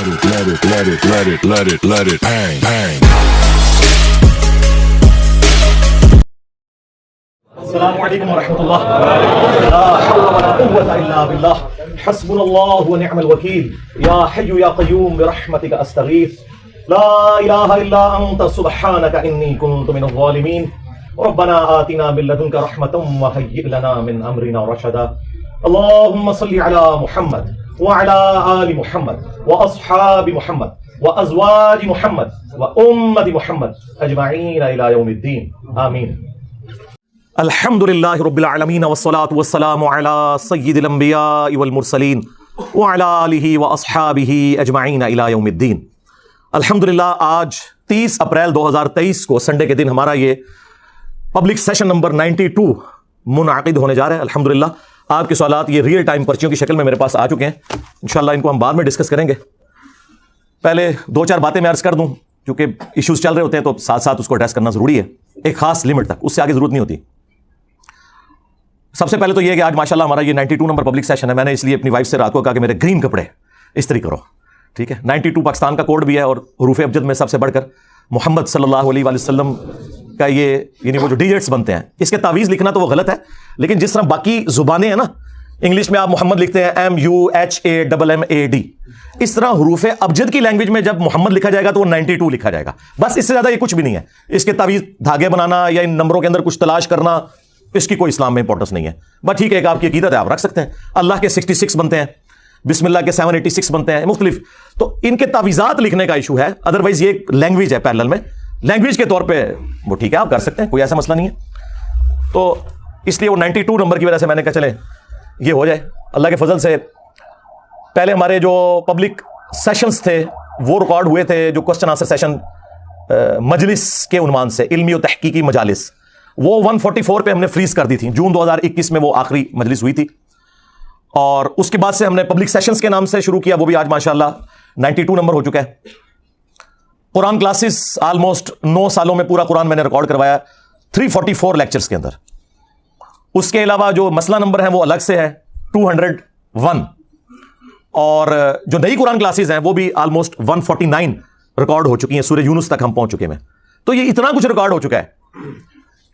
let it bang, bang. السلام علیکم ورحمۃ اللہ لا حول ولا قوة الا باللہ حسبنا اللہ ونعم الوکیل یا حی یا قیوم برحمتک استغیث لا الہ الا انت سبحانک انی کنت من الظالمین ربنا آتنا من لدنک رحمة وهیئ لنا من امرنا رشدا اللهم صل علی محمد وعلى آل محمد واصحاب محمد وازواج محمد وامة محمد اجمعین الى یوم الدین آمین. الحمد للہ رب العالمین والصلاة والسلام علی سید الانبیاء والمرسلین وعلی آلہ واصحابہ اجمعین الی یوم الدین. الحمدللہ آج 30 اپریل 2023 کو سنڈے کے دن ہمارا یہ پبلک سیشن نمبر 92 منعقد ہونے جا رہا ہے. الحمدللہ آپ کے سوالات یہ ریئل ٹائم پرچیوں کی شکل میں میرے پاس آ چکے ہیں. انشاءاللہ ان کو ہم بعد میں ڈسکس کریں گے. پہلے 2-4 باتیں میں عرض کر دوں کیونکہ ایشوز چل رہے ہوتے ہیں تو ساتھ ساتھ اس کو ایڈریس کرنا ضروری ہے ایک خاص لمٹ تک، اس سے آگے ضرورت نہیں ہوتی. سب سے پہلے تو یہ کہ آج ماشاءاللہ ہمارا یہ 92 نمبر پبلک سیشن ہے. میں نے اس لیے اپنی وائف سے رات کو کہا کہ میرے گرین کپڑے استری کرو، ٹھیک ہے. 92 پاکستان کا کوڈ بھی ہے اور حروف ابجد میں سب سے بڑھ کر محمد صلی اللہ علیہ وآلہ وسلم کا یہ یعنی وہ جو ڈیجٹس بنتے ہیں اس کے تعویذ لکھنا تو وہ غلط ہے، لیکن جس طرح باقی زبانیں ہیں نا، انگلش میں آپ محمد لکھتے ہیں MUHAMMAD، اس طرح حروف ابجد کی لینگویج میں جب محمد لکھا جائے گا تو وہ 92 لکھا جائے گا. بس اس سے زیادہ یہ کچھ بھی نہیں ہے. اس کے تعویذ دھاگے بنانا یا ان نمبروں کے اندر کچھ تلاش کرنا اس کی کوئی اسلام میں امپورٹنس نہیں ہے. بس ٹھیک ہے ایک آپ کی عقیدت ہے، آپ رکھ سکتے ہیں. اللہ کے 66 بنتے ہیں، بسم اللہ کے 786 بنتے ہیں مختلف، تو ان کے تعویذات لکھنے کا ایشو ہے. ادروائز یہ ایک لینگویج ہے پیرلل میں، لینگویج کے طور پہ وہ ٹھیک ہے آپ کر سکتے ہیں، کوئی ایسا مسئلہ نہیں ہے. تو اس لیے وہ 92 نمبر کی وجہ سے میں نے کہا چلیں یہ ہو جائے. اللہ کے فضل سے پہلے ہمارے جو پبلک سیشنز تھے وہ ریکارڈ ہوئے تھے، جو کوسچن آنسر سیشن مجلس کے عنوان سے علمی و تحقیقی مجالس، وہ 144 پہ ہم نے فریز کر دی تھی. جون 2021 میں وہ آخری مجلس ہوئی تھی اور اس کے بعد سے ہم نے پبلک سیشنز کے نام سے شروع کیا. وہ بھی آج ماشاءاللہ 92 نمبر ہو چکا ہے. قرآن کلاسز آلموسٹ 9 سالوں میں پورا قرآن میں نے ریکارڈ کروایا 344 لیکچرز کے اندر. اس کے علاوہ جو مسئلہ نمبر ہیں وہ الگ سے ہے 201، اور جو نئی قرآن کلاسز ہیں وہ بھی آلموسٹ 149 ریکارڈ ہو چکی ہیں. سورہ یونس تک ہم پہنچ چکے ہیں. تو یہ اتنا کچھ ریکارڈ ہو چکا ہے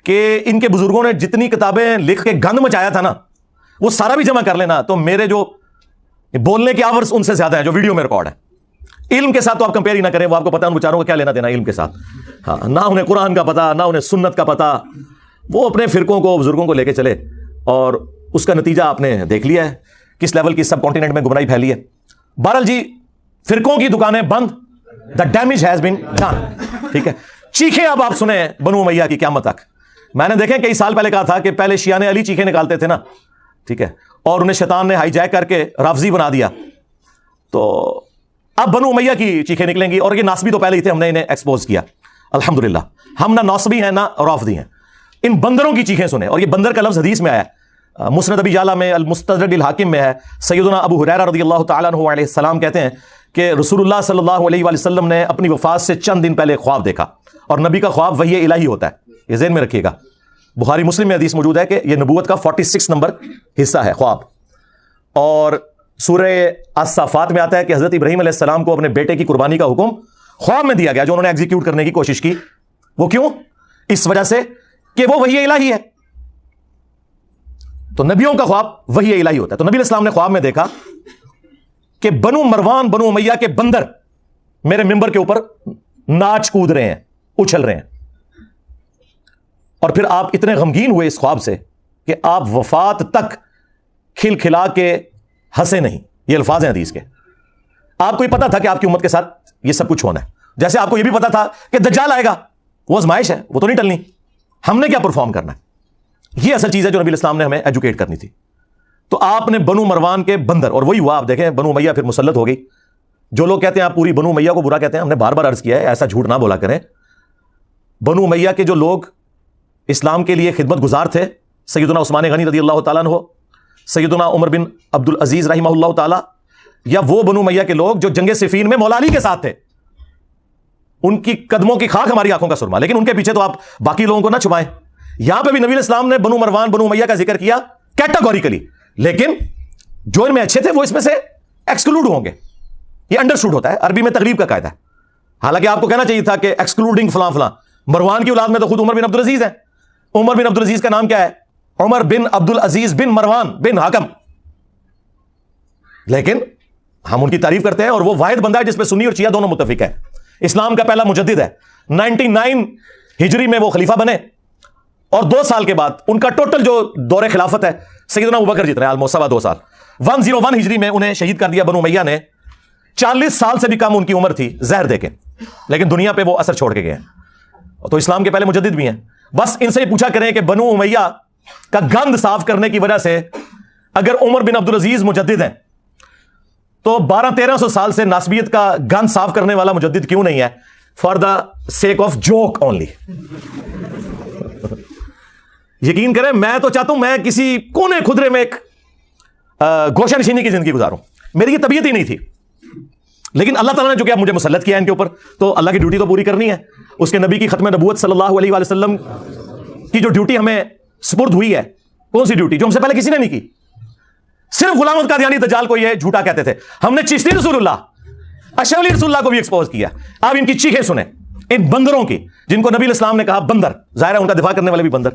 کہ ان کے بزرگوں نے جتنی کتابیں لکھ کے گند مچایا تھا نا وہ سارا بھی جمع کر لینا تو میرے جو بولنے کے آورز ان سے زیادہ ہیں جو ویڈیو میں ریکارڈ ہے. علم کے ساتھ تو آپ کمپیئر ہی نہ کریں، وہ آپ کو پتا ہے ان بیچاروں کا کیا لینا دینا علم کے ساتھ. ہاں، نہ انہیں قرآن کا پتا نہ انہیں سنت کا پتا. وہ اپنے فرقوں کو بزرگوں کو لے کے چلے اور اس کا نتیجہ آپ نے دیکھ لیا ہے کس لیول کی سب کانٹیننٹ میں گمراہی پھیلی ہے. بہرحال جی فرقوں کی دکانیں بند، the damage has been done, ٹھیک ہے. چیخیں اب آپ سنیں بنو امیہ کی قیامت تک. میں نے دیکھیں کئی سال پہلے کہا تھا کہ پہلے شیعہ علی چیخیں نکالتے تھے نا، ٹھیک ہے، اور انہیں شیطان نے ہائی جیک کر کے رافضی بنا دیا. تو اب بنو امیہ کی چیخیں نکلیں گی، اور یہ ناصبی تو پہلے ہی تھے، ہم نے انہیں ایکسپوز کیا الحمدللہ. ہم نہ ناصبی ہیں نہ رافضی ہیں. ان بندروں کی چیخیں سنیں. اور یہ بندر کا لفظ حدیث میں آیا ہے، مسند ابی یعلا میں، المستدرک الحاکم میں ہے. سیدنا ابو ہریرہ رضی اللہ تعالیٰ عنہ علیہ السلام کہتے ہیں کہ رسول اللہ صلی اللہ علیہ وآلہ وسلم نے اپنی وفات سے چند دن پہلے خواب دیکھا، اور نبی کا خواب وحی الہی ہوتا ہے، یہ ذہن میں رکھیے گا. بخاری مسلم میں حدیث موجود ہے کہ یہ نبوت کا 46 نمبر حصہ ہے خواب. اور سورہ الصافات میں آتا ہے کہ حضرت ابراہیم علیہ السلام کو اپنے بیٹے کی قربانی کا حکم خواب میں دیا گیا جو انہوں نے ایگزیکیوٹ کرنے کی کوشش کی. وہ کیوں؟ اس وجہ سے کہ وہ وحی الہی ہے. تو نبیوں کا خواب وحی الہی ہوتا ہے. تو نبی علیہ السلام نے خواب میں دیکھا کہ بنو مروان بنو امیہ کے بندر میرے ممبر کے اوپر ناچ کود رہے ہیں، اچھل رہے ہیں. اور پھر آپ اتنے غمگین ہوئے اس خواب سے کہ آپ وفات تک کھل کھلا کے ہنسے نہیں. یہ الفاظ ہیں حدیث کے. آپ کو یہ پتا تھا کہ آپ کی امت کے ساتھ یہ سب کچھ ہونا ہے، جیسے آپ کو یہ بھی پتا تھا کہ دجال آئے گا، وہ آزمائش ہے، وہ تو نہیں ٹلنی. ہم نے کیا پرفارم کرنا ہے؟ یہ اصل چیز ہے جو نبی الاسلام نے ہمیں ایجوکیٹ کرنی تھی. تو آپ نے بنو مروان کے بندر، اور وہی ہوا. آپ دیکھیں بنو امیہ پھر مسلط ہو گئی. جو لوگ کہتے ہیں آپ پوری بنو امیہ کو برا کہتے ہیں، ہم نے بار بار عرض کیا ہے ایسا جھوٹ نہ بولا کریں. بنو امیہ کے جو لوگ اسلام کے لیے خدمت گزار تھے، سیدنا عثمان غنی رضی اللہ تعالیٰ عنہ، سیدنا عمر بن عبد العزیز رحمہ اللہ تعالیٰ، یا وہ بنو امیہ کے لوگ جو جنگ صفین میں مولا علی کے ساتھ تھے، ان کی قدموں کی خاک ہماری آنکھوں کا سرما. لیکن ان کے پیچھے تو آپ باقی لوگوں کو نہ چھپائیں. یہاں پہ بھی نبی الاسلام نے بنو مروان بنو امیہ کا ذکر کیا کیٹاگوریکلی، لیکن جو ان میں اچھے تھے وہ اس میں سے ایکسکلوڈ ہوں گے. یہ انڈرسٹوڈ ہوتا ہے، عربی میں تغلیب کا قاعدہ ہے. حالانکہ آپ کو کہنا چاہیے تھا کہ ایکسکلوڈنگ فلاں فلاں. مروان کی اولاد میں تو خود عمر بن عبدالعزیز ہے. عمر بن عبدالعزیز کا نام کیا ہے؟ عمر بن عبدالعزیز بن مروان بن حکم. لیکن ہم ان کی تعریف کرتے ہیں، اور وہ واحد بندہ ہے جس پہ سنی اور شیعہ دونوں متفق ہیں. اسلام کا پہلا مجدد ہے. 99 ہجری میں وہ خلیفہ بنے، اور 2 سال کے بعد ان کا ٹوٹل جو دور خلافت ہے سیدنا ابوبکر جتنے آلموسٹ 2.25 سال. 101 ہجری میں انہیں شہید کر دیا بنو امیہ نے. 40 سال سے بھی کم ان کی عمر تھی زہر دے کے، لیکن دنیا پہ وہ اثر چھوڑ کے گئے ہیں. تو اسلام کے پہلے مجدد بھی ہیں. بس ان سے پوچھا کریں کہ بنو امیہ کا گند صاف کرنے کی وجہ سے اگر عمر بن عبدالعزیز مجدد ہیں تو 1200-1300 سال سے ناسبیت کا گند صاف کرنے والا مجدد کیوں نہیں ہے؟ For the sake of joke only. یقین کریں میں تو چاہتا ہوں میں کسی کونے خدرے میں ایک گوشہ نشینی کی زندگی گزاروں. میری یہ طبیعت ہی نہیں تھی، لیکن اللہ تعالیٰ نے جو کہ اب مجھے مسلط کیا ہے ان کے اوپر، تو اللہ کی ڈیوٹی تو پوری کرنی ہے. اس کے نبی کی ختم نبوت صلی اللہ علیہ وآلہ وسلم کی جو ڈیوٹی ہمیں سپرد ہوئی ہے، کون سی ڈیوٹی جو ہم سے پہلے کسی نے نہیں کی؟ صرف غلام احمد قادیانی دجال کو یہ جھوٹا کہتے تھے. ہم نے چشتی رسول اللہ، اشرف علی رسول اللہ کو بھی ایکسپوز کیا. آپ ان کی چیخیں سنیں، ان بندروں کی، جن کو نبی علیہ السلام نے کہا بندر. ظاہر ہے ان کا دفاع کرنے والے بھی بندر.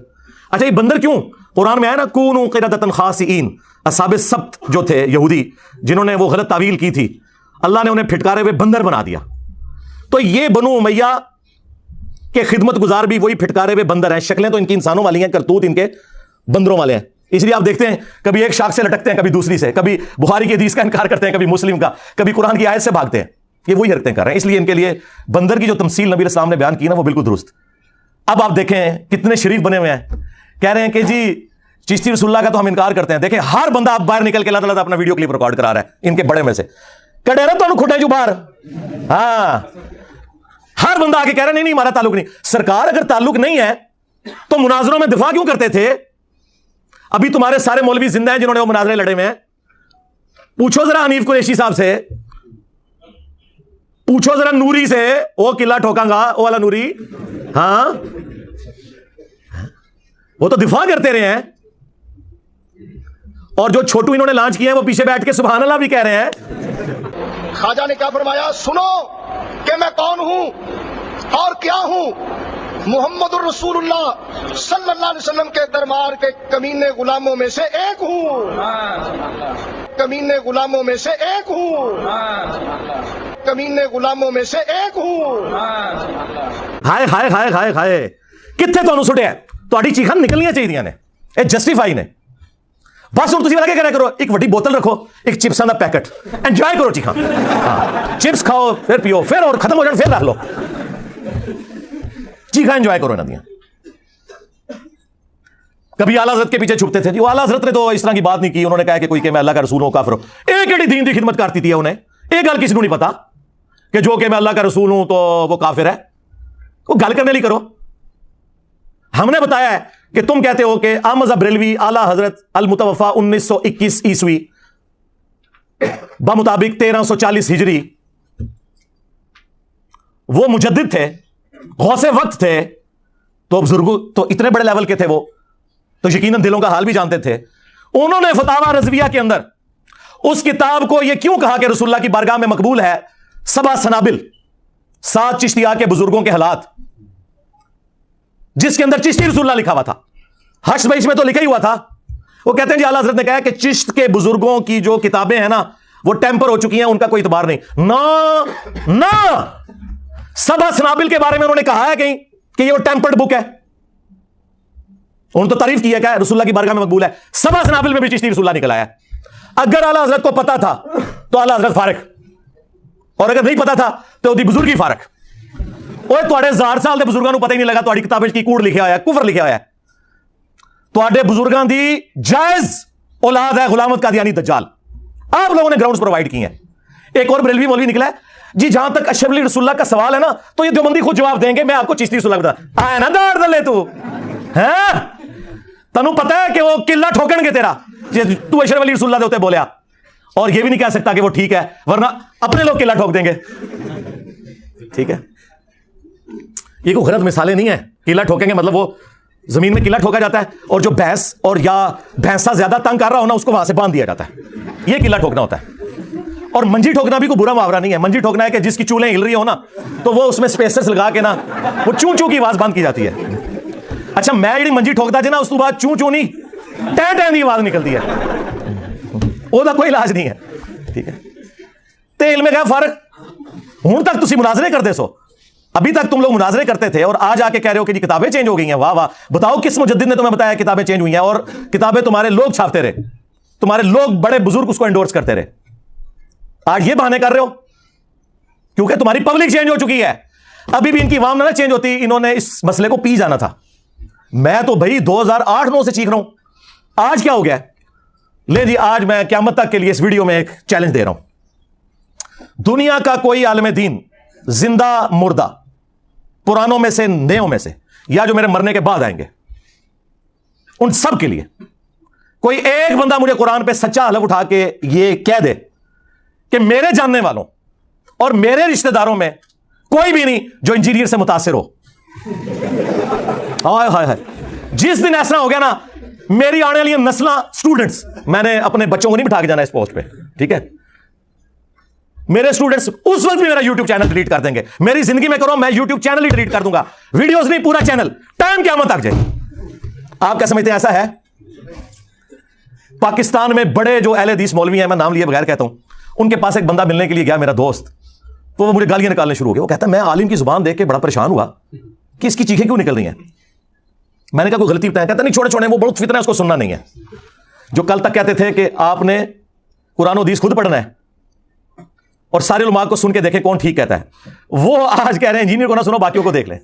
اچھا یہ بندر کیوں؟ قرآن میں آیا نا کونوا قردۃ خاسئین. اصحاب سبت جو تھے یہودی جنہوں نے وہ غلط تعویل کی تھی، اللہ نے انہیں پھٹکارے ہوئے بندر بنا دیا. تو یہ بنو امیہ کے خدمت گزار بھی وہی پھٹکارے ہوئے بندر ہیں. شکلیں تو ان کی انسانوں والی ہیں، کرتوت ان کے بندروں والے ہیں. اس لیے آپ دیکھتے ہیں کبھی ایک شاخ سے لٹکتے ہیں، کبھی دوسری سے، کبھی بخاری کی حدیث کا انکار کرتے ہیں، کبھی مسلم کا، کبھی قرآن کی آیت سے بھاگتے ہیں. یہ وہی حرکتیں کر رہے ہیں. اس لیے ان کے لیے بندر کی جو تمثیل نبی علیہ السلام نے بیان کی نا وہ بالکل درست. اب آپ دیکھیں کتنے شریف بنے ہوئے ہیں، کہہ رہے ہیں کہ جی چشتی رسول اللہ کا تو ہم انکار کرتے ہیں. دیکھیں ہر بندہ آپ باہر نکل کے اللہ تعالیٰ اپنا ویڈیو کلپ ریکارڈ کرا رہا ہے ان کے بڑے میں سے. کڈے رہا تو کھٹے جو باہر، ہاں ہر بندہ آ کے کہہ رہا نہیں ہمارا تعلق نہیں. سرکار اگر تعلق نہیں ہے تو مناظروں میں دفاع کیوں کرتے تھے؟ ابھی تمہارے سارے مولوی زندہ ہیں جنہوں نے وہ مناظرے لڑے ہوئے ہیں. پوچھو ذرا حنیف قریشی صاحب سے، پوچھو ذرا نوری سے، وہ قلعہ ٹھوکاں گا وہ والا نوری، ہاں وہ تو دفاع کرتے رہے ہیں. اور جو چھوٹو انہوں نے لانچ کیا ہے وہ پیچھے بیٹھ کے سبحان اللہ بھی کہہ رہے ہیں. خواجہ نے کیا فرمایا؟ سنو کہ میں کون ہوں اور کیا ہوں. محمد الرسول اللہ صلی اللہ علیہ وسلم کے دربار کے کمینے غلاموں میں سے ایک ہوں. کمینے غلاموں میں سے ایک ہوں. کمینے غلاموں میں سے ایک ہوں. ہائے ہائے ہائے ہائے ہائے کتنے تو سٹے تھوڑی چیخاں نکلنی چاہیے نے، یہ جسٹیفائی نے. بس ہوں تھی لگے کرا کرو، ایک وڈی بوتل رکھو، ایک چپساں دا پیکٹ، انجوائے کرو چیخاں. چپس کھاؤ پھر پیو، پھر اور ختم ہو جان پھر رکھ لو، چیخاں انجوائے کرو انہاں دیاں. کبھی اعلیٰ حضرت کے پیچھے چھپتے تھے. جو اعلیٰ حضرت نے تو اس طرح کی بات نہیں کی، انہوں نے کہا کہ کوئی کہ میں اللہ کا رسول ہوں کافر ہوں. ایک ایڈی دین دی خدمت کرتی تھی انہیں. ایک گل کسی کو نہیں پتا کہ جو کہ میں اللہ کا رسول ہوں تو وہ کافر ہے. وہ گل کرنے لی کرو. ہم نے بتایا ہے کہ تم کہتے ہو کہ احمد بریلوی اعلیٰ حضرت المتوفا 1921 عیسوی بمطابق 1340 ہجری وہ مجدد تھے، غوث وقت تھے. تو بزرگوں تو اتنے بڑے لیول کے تھے وہ تو یقیناً دلوں کا حال بھی جانتے تھے. انہوں نے فتاوی رضویہ کے اندر اس کتاب کو یہ کیوں کہا کہ رسول اللہ کی بارگاہ میں مقبول ہے؟ 7 سنابل 7 چشتیہ کے بزرگوں کے حالات، جس کے اندر چشتی رسول اللہ لکھا ہوا تھا. حشر بیش میں تو لکھا ہی ہوا تھا. وہ کہتے ہیں جی اعلیٰ حضرت نے کہا کہ چشت کے بزرگوں کی جو کتابیں ہیں نا وہ ٹیمپر ہو چکی ہیں، ان کا کوئی اعتبار نہیں. نا 7 سنابل کے بارے میں انہوں نے کہا ہے کہیں کہ یہ وہ ٹیمپرڈ بک ہے؟ انہوں نے تو تعریف کی ہے کہ رسول اللہ کی بارگاہ میں مقبول ہے. 7 سنابل میں بھی چشتی رسول اللہ نکل آیا. اگر اعلیٰ حضرت کو پتا تھا تو اعلیٰ حضرت فارغ، اور اگر نہیں پتا تھا تو دی بزرگی فارغ. اوے تواڈے 1000 سال دے بزرگاں نوں پتہ ہی نہیں لگا تواڈی کتاب وچ کی کوڑ لکھیا ہویا ہے، کفر لکھیا ہویا ہے. تواڈے بزرگاں دی جائز اولاد ہے غلام احمد قادیانی دجال. آپ لوگوں نے گراؤنڈز پرووائڈ کی ہیں. ایک اور بریلوی مولوی نکلا ہے جی جہاں تک اشرف علی رسول اللہ کا سوال ہے نا تو یہ دیوبندی خود جواب دیں گے، میں آپ کو چشتی رسول اللہ بتا آئے نا داڑ دلے تو ہیں تنوں پتا ہے کہ وہ قلعہ ٹھوکن گے تیرا تو اشرف علی رسول اللہ دے ہوتے بولیا. اور یہ بھی نہیں کہہ سکتا کہ وہ ٹھیک ہے ورنہ اپنے لوگ قلعہ ٹھوک دیں گے. ٹھیک ہے یہ کوئی غلط مثالیں نہیں ہیں. قلعہ ٹھوکیں گے مطلب وہ زمین میں قلعہ ٹھوکا جاتا ہے اور جو بھینس اور یا بھینسا زیادہ تنگ کر رہا ہونا اس کو وہاں سے باندھ دیا جاتا ہے، یہ قلعہ ٹھوکنا ہوتا ہے. اور منجی ٹھوکنا بھی کوئی برا محاورہ نہیں ہے. منجی ٹھوکنا ہے کہ جس کی چولیں ہل رہی ہو نا تو وہ اس میں سپیسرز لگا کے نا وہ چوں چوں کی آواز بند کی جاتی ہے. اچھا میں جی منجی ٹھوکتا جی نا اس کے بعد چوں چوں نہیں ٹین ٹین کی آواز نکلتی ہے, وہ کوئی علاج نہیں ہے. ٹھیک ہے, تے علم کا فرق ہوں تک تسی مناظرے کرتے سو, ابھی تک تم لوگ مناظرے کرتے تھے اور آج آ کے کہہ رہے ہو کہ جی کتابیں چینج ہو گئی ہیں. واہ واہ, بتاؤ کس مجدد نے تمہیں بتایا کتابیں چینج ہوئی ہیں؟ اور کتابیں تمہارے لوگ چھاپتے رہے, تمہارے لوگ بڑے بزرگ اس کو انڈورس کرتے رہے. آج یہ بہانے کر رہے ہو کیونکہ تمہاری پبلک چینج ہو چکی ہے. ابھی بھی ان کی عوام نہ چینج ہوتی, انہوں نے اس مسئلے کو پی جانا تھا. میں تو بھائی 2008-9 سے چیخ رہا ہوں, آج کیا ہو گیا؟ لے جی آج میں قیامت تک کے لیے اس ویڈیو میں ایک چیلنج دے رہا ہوں. دنیا کا کوئی عالم دین زندہ مردہ, پرانوں میں سے نیوں میں سے, یا جو میرے مرنے کے بعد آئیں گے, ان سب کے لیے کوئی ایک بندہ مجھے قرآن پہ سچا حلف اٹھا کے یہ کہہ دے کہ میرے جاننے والوں اور میرے رشتہ داروں میں کوئی بھی نہیں جو انجینئر سے متاثر ہو. ہائے ہائے ہائے, جس دن ایسا ہو گیا نا میری آنے والی نسلاں اسٹوڈنٹس, میں نے اپنے بچوں کو نہیں بٹھا کے جانا اس پوسٹ پہ, ٹھیک ہے, میرے اسٹوڈنٹس اس وقت بھی میرا یوٹیوب چینل ڈیلیٹ کر دیں گے. میری زندگی میں کرو میں یوٹیوب چینل ہی ڈیلیٹ کر دوں گا, ویڈیوز نہیں پورا چینل, ٹائم قیامت تک جائے. آپ کیا سمجھتے ہیں ایسا ہے؟ پاکستان میں بڑے جو اہل حدیث مولوی ہیں, میں نام لیے بغیر کہتا ہوں, ان کے پاس ایک بندہ ملنے کے لیے گیا, میرا دوست, تو وہ مجھے گالیاں نکالنے شروع ہو گئے. وہ کہتا ہے میں عالم کی زبان دیکھ کے بڑا پریشان ہوا کہ اس کی چیخیں کیوں نکل رہی ہیں. میں نے کہا کوئی غلطی بتایا؟ کہتا نہیں چھوڑے چھوڑے, وہ بہت فتنہ ہے, اس کو سننا نہیں ہے. جو کل تک کہتے تھے کہ آپ نے قرآن و حدیث خود پڑھنا ہے اور سارے علماء کو سن کے دیکھیں کون ٹھیک کہتا ہے, وہ آج کہہ رہے ہیں انجینئر کو نہ سنو باقیوں کو دیکھ لیں,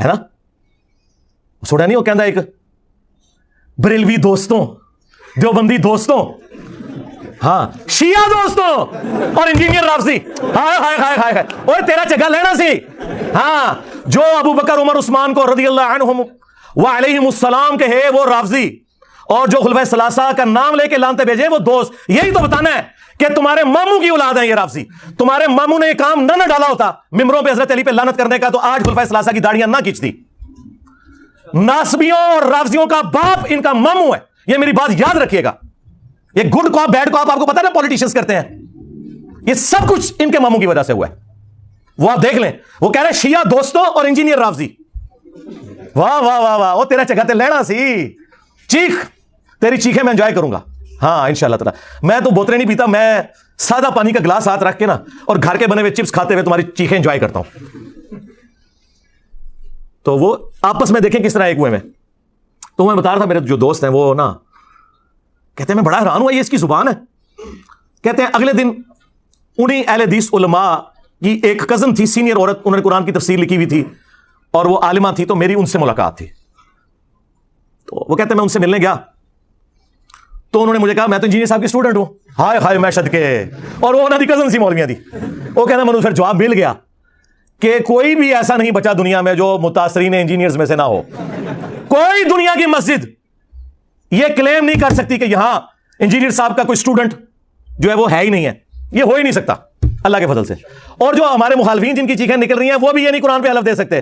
ہے نا. سوڑا نہیں وہ کہندا ایک بریلوی دوستوں, دیوبندی دوستوں, ہاں شیعہ دوستوں اور انجینئر رافضی, ہائے ہائے ہائے ہائے, اوے تیرا چگا لینا سی. ہاں جو ابو بکر عمر عثمان کو رضی اللہ عنہم وعلیہم السلام کہے وہ رافضی, اور جو خلفائے ثلاثہ کا نام لے کے لانتے بھیجے وہ دوست. یہی تو بتانا ہے کہ تمہارے ماموں کی اولاد ہے یہ رافضی. تمہارے ماموں نے یہ کام نہ ڈالا ہوتا ممبروں پہ حضرت علی پہ لعنت کرنے کا, تو آج خلفائے ثلاثہ کی داڑیاں نہ کھینچتی. ناسبیوں اور رافضیوں کا باپ ان کا ماموں ہے, یہ میری بات یاد رکھیے گا. یہ گڈ کاپ بیڈ کاپ آپ کو پتا نا پولیٹیشنز کرتے ہیں, یہ سب کچھ ان کے ماموں کی وجہ سے ہوا ہے. وہ آپ دیکھ لیں, وہ کہہ رہے ہیں شیعہ دوستوں اور انجینئر رافضی. واہ واہ واہ واہ, وہ تیرا چگاتے لینا سی. چیخ, تیری چیخیں میں انجوائے کروں گا, ہاں انشاءاللہ تعالی. میں تو بوتلیں نہیں پیتا, میں سادہ پانی کا گلاس ہاتھ رکھ کے نا اور گھر کے بنے ہوئے چپس کھاتے ہوئے تمہاری چیخیں انجوائے کرتا ہوں. تو وہ آپس میں دیکھیں کس طرح ایک ہوئے میں. تو میں بتا رہا تھا, میرے جو دوست ہیں وہ نا کہتے ہیں میں بڑا حیران ہوا یہ اس کی زبان ہے. کہتے ہیں اگلے دن انہی اہل حدیث علماء کی ایک کزن تھی, سینئر عورت, انہوں نے قرآن کی تفسیر لکھی ہوئی تھی اور وہ عالمہ تھی, تو میری ان سے ملاقات تھی. تو وہ کہتے ہیں میں ان سے ملنے گیا تو انہوں نے مجھے کہا میں تو انجینئر صاحب کی اسٹوڈنٹ ہوں. ہائے ہائے میں صدقے, اور وہ انہوں نے کزن سی مولویاں تھی. وہ کہنا مجھے پھر جواب مل گیا کہ کوئی بھی ایسا نہیں بچا دنیا میں جو متاثرین انجینئرز میں سے نہ ہو. کوئی دنیا کی مسجد یہ کلیم نہیں کر سکتی کہ یہاں انجینئر صاحب کا کوئی اسٹوڈنٹ جو ہے وہ ہے ہی نہیں ہے. یہ ہو ہی نہیں سکتا اللہ کے فضل سے. اور جو ہمارے مخالفین جن کی چیخیں نکل رہی ہیں وہ بھی یہ نہیں قرآن پہ حلف دے سکتے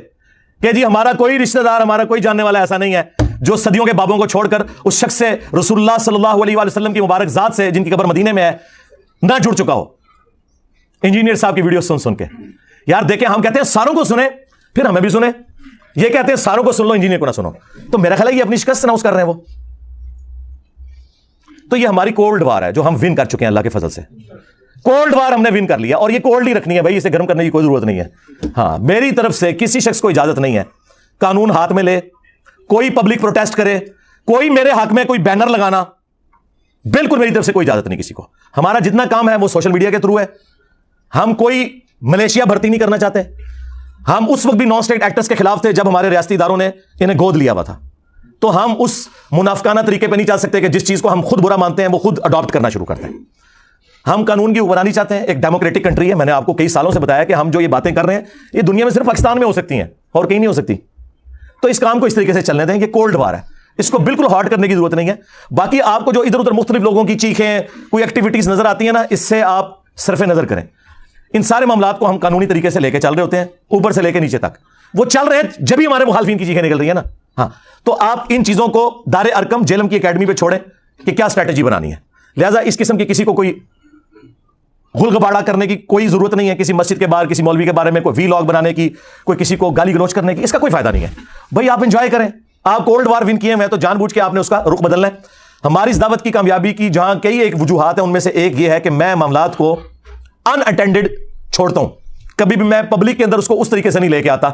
کہ جی ہمارا کوئی رشتہ دار, ہمارا کوئی جاننے والا ایسا نہیں ہے جو صدیوں کے بابوں کو چھوڑ کر اس شخص سے, رسول اللہ صلی اللہ علیہ وآلہ وسلم کی مبارک ذات سے, جن کی قبر مدینے میں ہے, نہ جڑ چکا ہو انجینئر صاحب کی ویڈیو سن سن کے. یار دیکھیں, ہم کہتے ہیں ساروں کو سنیں پھر ہمیں بھی سنیں, یہ کہتے ہیں ساروں کو سن لو انجینئر کو نہ سنو. تو میرا خیال ہے یہ اپنی شکست اناؤنس کر رہے ہیں وہ. تو یہ ہماری کولڈ وار ہے جو ہم ون کر چکے ہیں اللہ کے فضل سے. کولڈ وار ہم نے ون کر لیا, اور یہ کولڈ ہی رکھنی ہے بھائی, اسے گرم کرنے کی کوئی ضرورت نہیں ہے. ہاں میری طرف سے کسی شخص کو اجازت نہیں ہے قانون ہاتھ میں لے, کوئی پبلک پروٹیسٹ کرے, کوئی میرے حق میں کوئی بینر لگانا, بالکل میری طرف سے کوئی اجازت نہیں کسی کو. ہمارا جتنا کام ہے وہ سوشل میڈیا کے تھرو ہے. ہم کوئی ملیشیا بھرتی نہیں کرنا چاہتے. ہم اس وقت بھی نان اسٹیٹ ایکٹرز کے خلاف تھے جب ہمارے ریاستی اداروں نے انہیں گود لیا ہوا تھا. تو ہم اس منافقانہ طریقے پہ نہیں چل سکتے کہ جس چیز کو ہم خود برا مانتے ہیں وہ خود اڈاپٹ کرنا شروع کرتے ہیں. ہم قانون کی حکمرانی چاہتے ہیں, ایک ڈیموکریٹک کنٹری ہے. میں نے آپ کو کئی سالوں سے بتایا کہ ہم جو یہ باتیں کر رہے ہیں یہ دنیا میں صرف پاکستان میں ہو سکتی ہیں اور کہیں نہیں ہو سکتی. تو اس کام کو اس طریقے سے چلنے دیں. یہ کولڈ وار ہے, اس کو بالکل ہارڈ کرنے کی ضرورت نہیں ہے. باقی آپ کو جو ادھر ادھر مختلف لوگوں کی چیخیں, کوئی ایکٹیویٹیز نظر آتی ہیں نا, اس سے آپ صرف نظر کریں. ان سارے معاملات کو ہم قانونی طریقے سے لے کے چل رہے ہوتے ہیں, اوپر سے لے کے نیچے تک وہ چل رہے ہیں. جب بھی ہمارے مخالفین کی چیخیں نکل رہی ہیں نا, ہاں تو آپ ان چیزوں کو دار ارکم جیلم کی اکیڈمی پہ چھوڑیں کہ کیا اسٹریٹجی بنانی ہے. لہٰذا اس قسم کی کسی کو کوئی غل غباڑہ کرنے کی کوئی ضرورت نہیں ہے. کسی مسجد کے باہر کسی مولوی کے بارے میں کوئی وی لاگ بنانے کی, کوئی کسی کو گالی گلوچ کرنے کی, اس کا کوئی فائدہ نہیں ہے. بھائی آپ انجوائے کریں. آپ کولڈ وار ون کیے ہیں تو جان بوجھ کے آپ نے اس کا رخ بدلنا ہے. ہماری اس دعوت کی کامیابی کی جہاں کئی ایک وجوہات ہیں, ان میں سے ایک یہ ہے کہ میں معاملات کو ان اٹینڈڈ چھوڑتا ہوں. کبھی بھی میں پبلک کے اندر اس کو اس طریقے سے نہیں لے کے آتا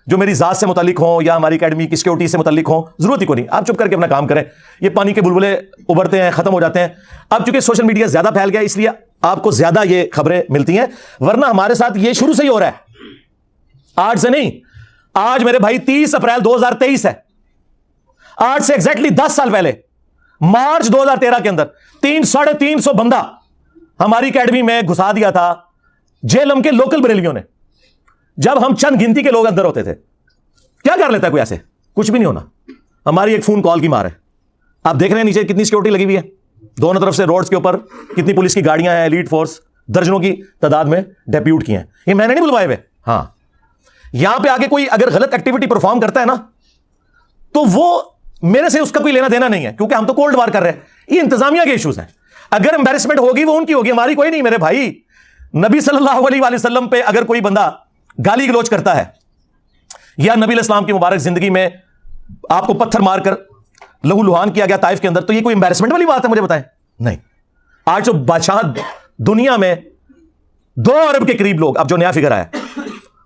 جو میری ذات سے متعلق ہوں یا ہماری اکیڈمی کی سیکورٹی سے متعلق ہوں. ضرورت ہی کو نہیں. آپ چپ کر کے اپنا کام کریں. یہ پانی کے بلبلے ابھرتے ہیں, ختم ہو جاتے ہیں. اب چونکہ سوشل میڈیا زیادہ پھیل گیا اس لیے آپ کو زیادہ یہ خبریں ملتی ہیں, ورنہ ہمارے ساتھ یہ شروع سے ہی ہو رہا ہے, آج سے نہیں. آج میرے بھائی 30 اپریل 2023 ہے. آج سے ایگزیکٹلی 10 سال پہلے مارچ 2013 کے اندر 350 بندہ ہماری اکیڈمی میں گھسا دیا تھا جیلم کے لوکل بریلیوں نے, جب ہم چند گنتی کے لوگ اندر ہوتے تھے. کیا کر لیتا ہے کوئی ایسے؟ کچھ بھی نہیں ہونا. ہماری ایک فون کال کی مار ہے. آپ دیکھ رہے ہیں نیچے کتنی سیکورٹی لگی ہوئی ہے دونوں طرف سے, روڈز کے اوپر کتنی پولیس کی گاڑیاں ہیں, ایلیٹ فورس درجنوں کی تعداد میں ڈیپیوٹ کی ہیں. یہ میں نے نہیں بلوائے ہوئے. ہاں, یہاں پہ آگے کوئی اگر غلط ایکٹیویٹی پرفارم کرتا ہے نا تو وہ میرے سے اس کا کوئی لینا دینا نہیں ہے, کیونکہ ہم تو کولڈ وار کر رہے ہیں. یہ انتظامیہ کے ایشوز ہیں. اگر امبیرسمنٹ ہوگی وہ ان کی ہوگی, ہماری کوئی نہیں. میرے بھائی نبی صلی اللہ علیہ وآلہ وسلم پہ اگر کوئی بندہ گالی گلوچ کرتا ہے یا نبی علیہ السلام کی مبارک زندگی میں آپ کو پتھر مار کر لہو لہان کیا گیا طائف کے اندر, تو یہ کوئی امبیرسمنٹ والی بات ہے؟ مجھے بتائیں. نہیں. آج جو بادشاہ دنیا میں 2 ارب کے قریب لوگ, اب جو نیا فگر آیا,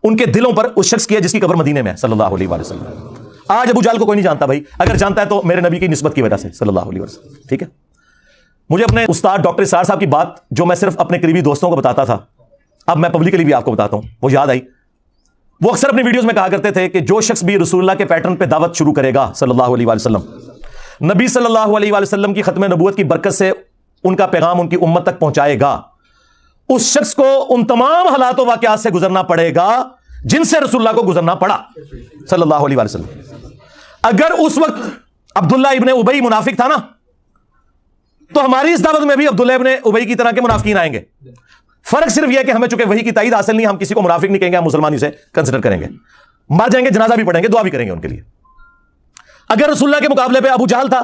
ان کے دلوں پر اس شخص کی ہے جس کی قبر مدینے میں ہے صلی اللہ علیہ وآلہ وسلم. آج ابو جہل کو کوئی نہیں جانتا بھائی, اگر جانتا ہے تو میرے نبی کی نسبت کی وجہ سے صلی اللہ علیہ وسلم. ٹھیک ہے. مجھے اپنے استاد ڈاکٹر اسرار صاحب کی بات جو میں صرف اپنے قریبی دوستوں کو بتاتا تھا, اب میں پبلکلی بھی آپ کو بتاتا ہوں, وہ یاد آئی. وہ اکثر اپنی ویڈیوز میں کہا کرتے تھے کہ جو شخص بھی رسول اللہ کے پیٹرن پہ دعوت شروع کرے گا صلی اللہ علیہ وآلہ وسلم, نبی صلی اللہ علیہ وآلہ وسلم کی ختم نبوت کی برکت سے ان کا پیغام ان کی امت تک پہنچائے گا, اس شخص کو ان تمام حالات و واقعات سے گزرنا پڑے گا جن سے رسول اللہ کو گزرنا پڑا صلی اللہ علیہ وآلہ وسلم. اگر اس وقت عبداللہ ابن ابی منافق تھا نا, تو ہماری اس دعوت میں بھی عبداللہ ابن ابی کی طرح کے منافقین آئیں گے. فرق صرف یہ ہے کہ ہمیں چونکہ وحی کی تائید حاصل نہیں, ہم کسی کو منافق نہیں کہیں گے, ہم مسلمان اسے کنسیڈر کریں گے, مر جائیں گے, جنازہ بھی پڑھیں گے, دعا بھی کریں گے ان کے لیے. اگر رسول اللہ کے مقابلے پہ ابو جہل تھا,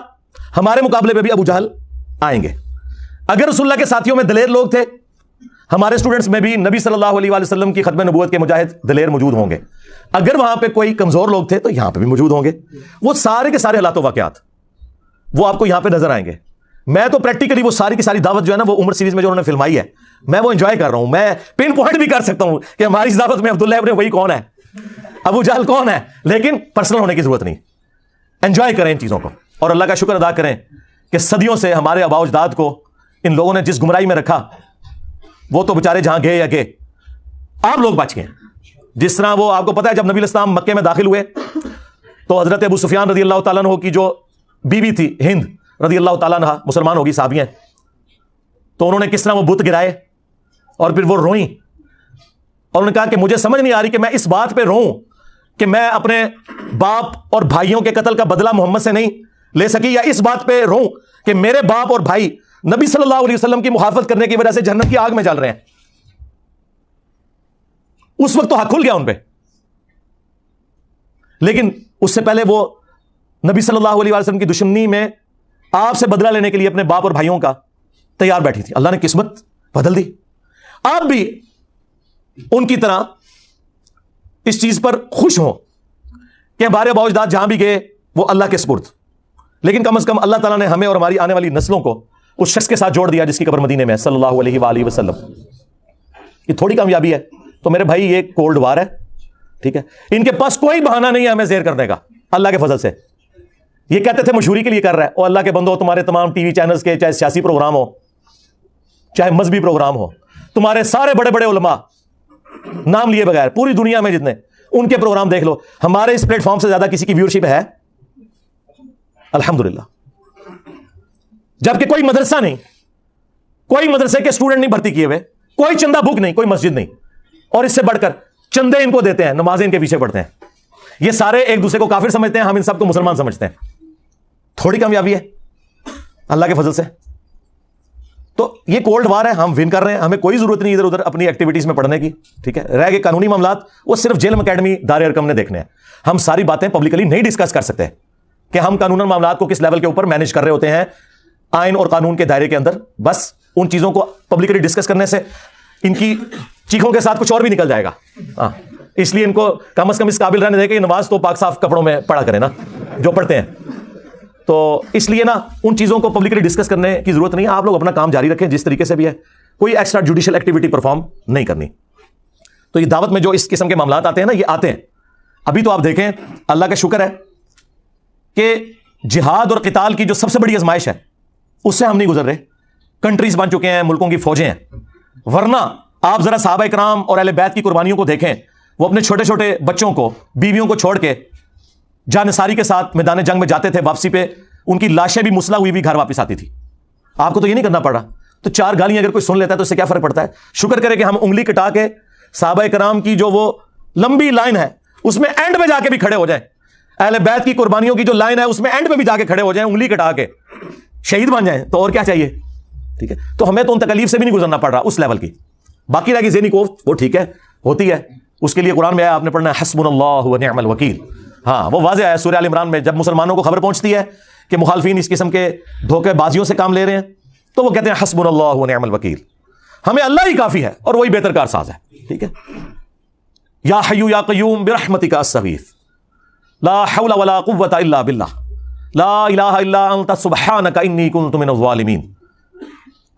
ہمارے مقابلے پہ بھی ابو جہل آئیں گے. اگر رسول اللہ کے ساتھیوں میں دلیر لوگ تھے, ہمارے اسٹوڈنٹس میں بھی نبی صلی اللہ علیہ وآلہ وسلم کی ختم نبوت کے مجاہد دلیر موجود ہوں گے. اگر وہاں پہ کوئی کمزور لوگ تھے تو یہاں پہ بھی موجود ہوں گے. وہ سارے کے سارے حالات و واقعات وہ آپ کو یہاں پہ نظر آئیں گے. میں تو پریکٹیکلی وہ ساری کی ساری دعوت جو ہے نا, وہ عمر سیریز میں جو انہوں نے فلمائی ہے, میں وہ انجوائے کر رہا ہوں. میں پن پوائنٹ بھی کر سکتا ہوں کہ ہماری اس دعوت میں عبداللہ ابن وہی کون ہے, ابو جہل کون ہے, لیکن پرسنل ہونے کی ضرورت نہیں. انجوائے کریں ان چیزوں کو, اور اللہ کا شکر ادا کریں کہ صدیوں سے ہمارے آباء و اجداد کو ان لوگوں نے جس گمراہی میں رکھا, وہ تو بےچارے جہاں گئے یا گئے, آپ لوگ بچ گئے. جس طرح وہ آپ کو پتا ہے جب نبی علیہ السلام مکے میں داخل ہوئے تو حضرت ابو سفیان رضی اللہ تعالیٰ عنہ کی جو بیوی تھی ہند رضی اللہ تعالیٰ عنہ, مسلمان ہوگی, صحابیہ, تو انہوں نے کس طرح وہ بت گرائے اور پھر وہ روئیں, اور انہوں نے کہا کہ مجھے سمجھ نہیں آ رہی کہ میں اس بات پہ روؤں کہ میں اپنے باپ اور بھائیوں کے قتل کا بدلہ محمد سے نہیں لے سکی, یا اس بات پہ روؤں کہ میرے باپ اور بھائی نبی صلی اللہ علیہ وسلم کی مخالفت کرنے کی وجہ سے جنت کی آگ میں جل رہے ہیں. اس وقت تو حق کھل گیا ان پہ, لیکن اس سے پہلے وہ نبی صلی اللہ علیہ وسلم کی دشمنی میں آپ سے بدلہ لینے کے لیے اپنے باپ اور بھائیوں کا تیار بیٹھی تھی. اللہ نے قسمت بدل دی. آپ بھی ان کی طرح اس چیز پر خوش ہوں کہ ہمارے آباء و اجداد جہاں بھی گئے وہ اللہ کے سپرد, لیکن کم از کم اللہ تعالیٰ نے ہمیں اور ہماری آنے والی نسلوں کو اس شخص کے ساتھ جوڑ دیا جس کی قبر مدینے میں صلی اللہ علیہ وآلہ وسلم. یہ تھوڑی کامیابی ہے. تو میرے بھائی یہ کولڈ وار ہے, ٹھیک ہے. ان کے پاس کوئی بہانہ نہیں ہے ہمیں زیر کرنے کا, اللہ کے فضل سے. یہ کہتے تھے مشہوری کے لیے کر رہا ہے, اور اللہ کے بندو تمہارے تمام ٹی وی چینلز کے, چاہے سیاسی پروگرام ہو چاہے مذہبی پروگرام ہو, تمہارے سارے بڑے بڑے علماء نام لیے بغیر پوری دنیا میں جتنے, ان کے پروگرام دیکھ لو, ہمارے اس پلیٹ فارم سے زیادہ کسی کی ویورشپ ہے الحمدللہ. جبکہ کوئی مدرسہ نہیں, کوئی مدرسے کے اسٹوڈنٹ نہیں بھرتی کیے ہوئے, کوئی چندہ بک نہیں, کوئی مسجد نہیں, اور اس سے بڑھ کر چندے ان کو دیتے ہیں, نمازیں ان کے پیچھے پڑھتے ہیں. یہ سارے ایک دوسرے کو کافر سمجھتے ہیں, ہم ان سب کو مسلمان سمجھتے ہیں. تھوڑی کامیابی ہے اللہ کے فضل سے. تو یہ کولڈ وار ہے, ہم ون کر رہے ہیں, ہمیں کوئی ضرورت نہیں ادھر ادھر اپنی ایکٹیویٹیز میں پڑھنے کی, ٹھیک ہے. رہ گئے قانونی معاملات, وہ صرف جیلم اکیڈمی دار ارکم نے دیکھنے ہیں. ہم ساری باتیں پبلکلی نہیں ڈسکس کر سکتے کہ ہم قانون معاملات کو کس لیول کے اوپر مینیج کر رہے ہوتے ہیں آئین اور قانون کے دائرے کے اندر. بس ان چیزوں کو پبلکلی ڈسکس کرنے سے ان کی چیخوں کے ساتھ کچھ اور بھی نکل جائے گا. ہاں اس لیے ان کو کم از کم اس قابل رہنے دے کہ نماز تو پاک صاف کپڑوں میں پڑھا کریں نا جو پڑھتے ہیں. تو اس لیے نا ان چیزوں کو پبلکلی ڈسکس کرنے کی ضرورت نہیں ہے. آپ لوگ اپنا کام جاری رکھیں جس طریقے سے بھی ہے, کوئی ایکسٹرا جوڈیشل ایکٹیویٹی پرفارم نہیں کرنی. تو یہ دعوت میں جو اس قسم کے معاملات آتے ہیں نا, یہ آتے ہیں. ابھی تو آپ دیکھیں اللہ کا شکر ہے کہ جہاد اور قتال کی جو سب سے بڑی آزمائش ہے اس سے ہم نہیں گزر رہے. کنٹریز بن چکے ہیں, ملکوں کی فوجیں ہیں. ورنہ آپ ذرا صحابہ کرام اور اہل بیت کی قربانیوں کو دیکھیں. وہ اپنے چھوٹے چھوٹے بچوں کو, بیویوں کو چھوڑ کے جانثاری کے ساتھ میدان جنگ میں جاتے تھے. واپسی پہ ان کی لاشیں بھی مسلح ہوئی بھی گھر واپس آتی تھی. آپ کو تو یہ نہیں کرنا پڑ رہا. تو 4 گالیاں اگر کوئی سن لیتا ہے تو اس سے کیا فرق پڑتا ہے؟ شکر کرے کہ ہم انگلی کٹا کے صحابہ کرام کی جو وہ لمبی لائن ہے اس میں اینڈ پہ جا کے بھی کھڑے ہو جائیں. اہل بیت کی قربانیوں کی جو لائن ہے اس میں اینڈ پہ بھی جا کے کھڑے ہو جائیں, انگلی کٹا کے شہید بن جائیں. تو اور کیا چاہیے؟ ٹھیک ہے, تو ہمیں تو ان تکلیف سے بھی نہیں گزرنا پڑ رہا اس لیول کی. باقی رہ گئی ذہنی کوفت, وہ ٹھیک ہے, ہوتی ہے. اس کے لیے قرآن میں آیا, آپ نے پڑھنا ہے حسبنا اللہ و نعم الوکیل. ہاں وہ واضح ہے سورہ ال عمران میں. جب مسلمانوں کو خبر پہنچتی ہے کہ مخالفین اس قسم کے دھوکے بازیوں سے کام لے رہے ہیں تو وہ کہتے ہیں حسبنا اللہ و نعم الوکیل, ہمیں اللہ ہی کافی ہے اور وہی بہتر کار ساز ہے. ٹھیک ہے, یا حی یا قیوم برحمتک استغیث لا حول ولا قوة الا باللہ لا الہ الا انت سبحانک انی کنت من الظالمین.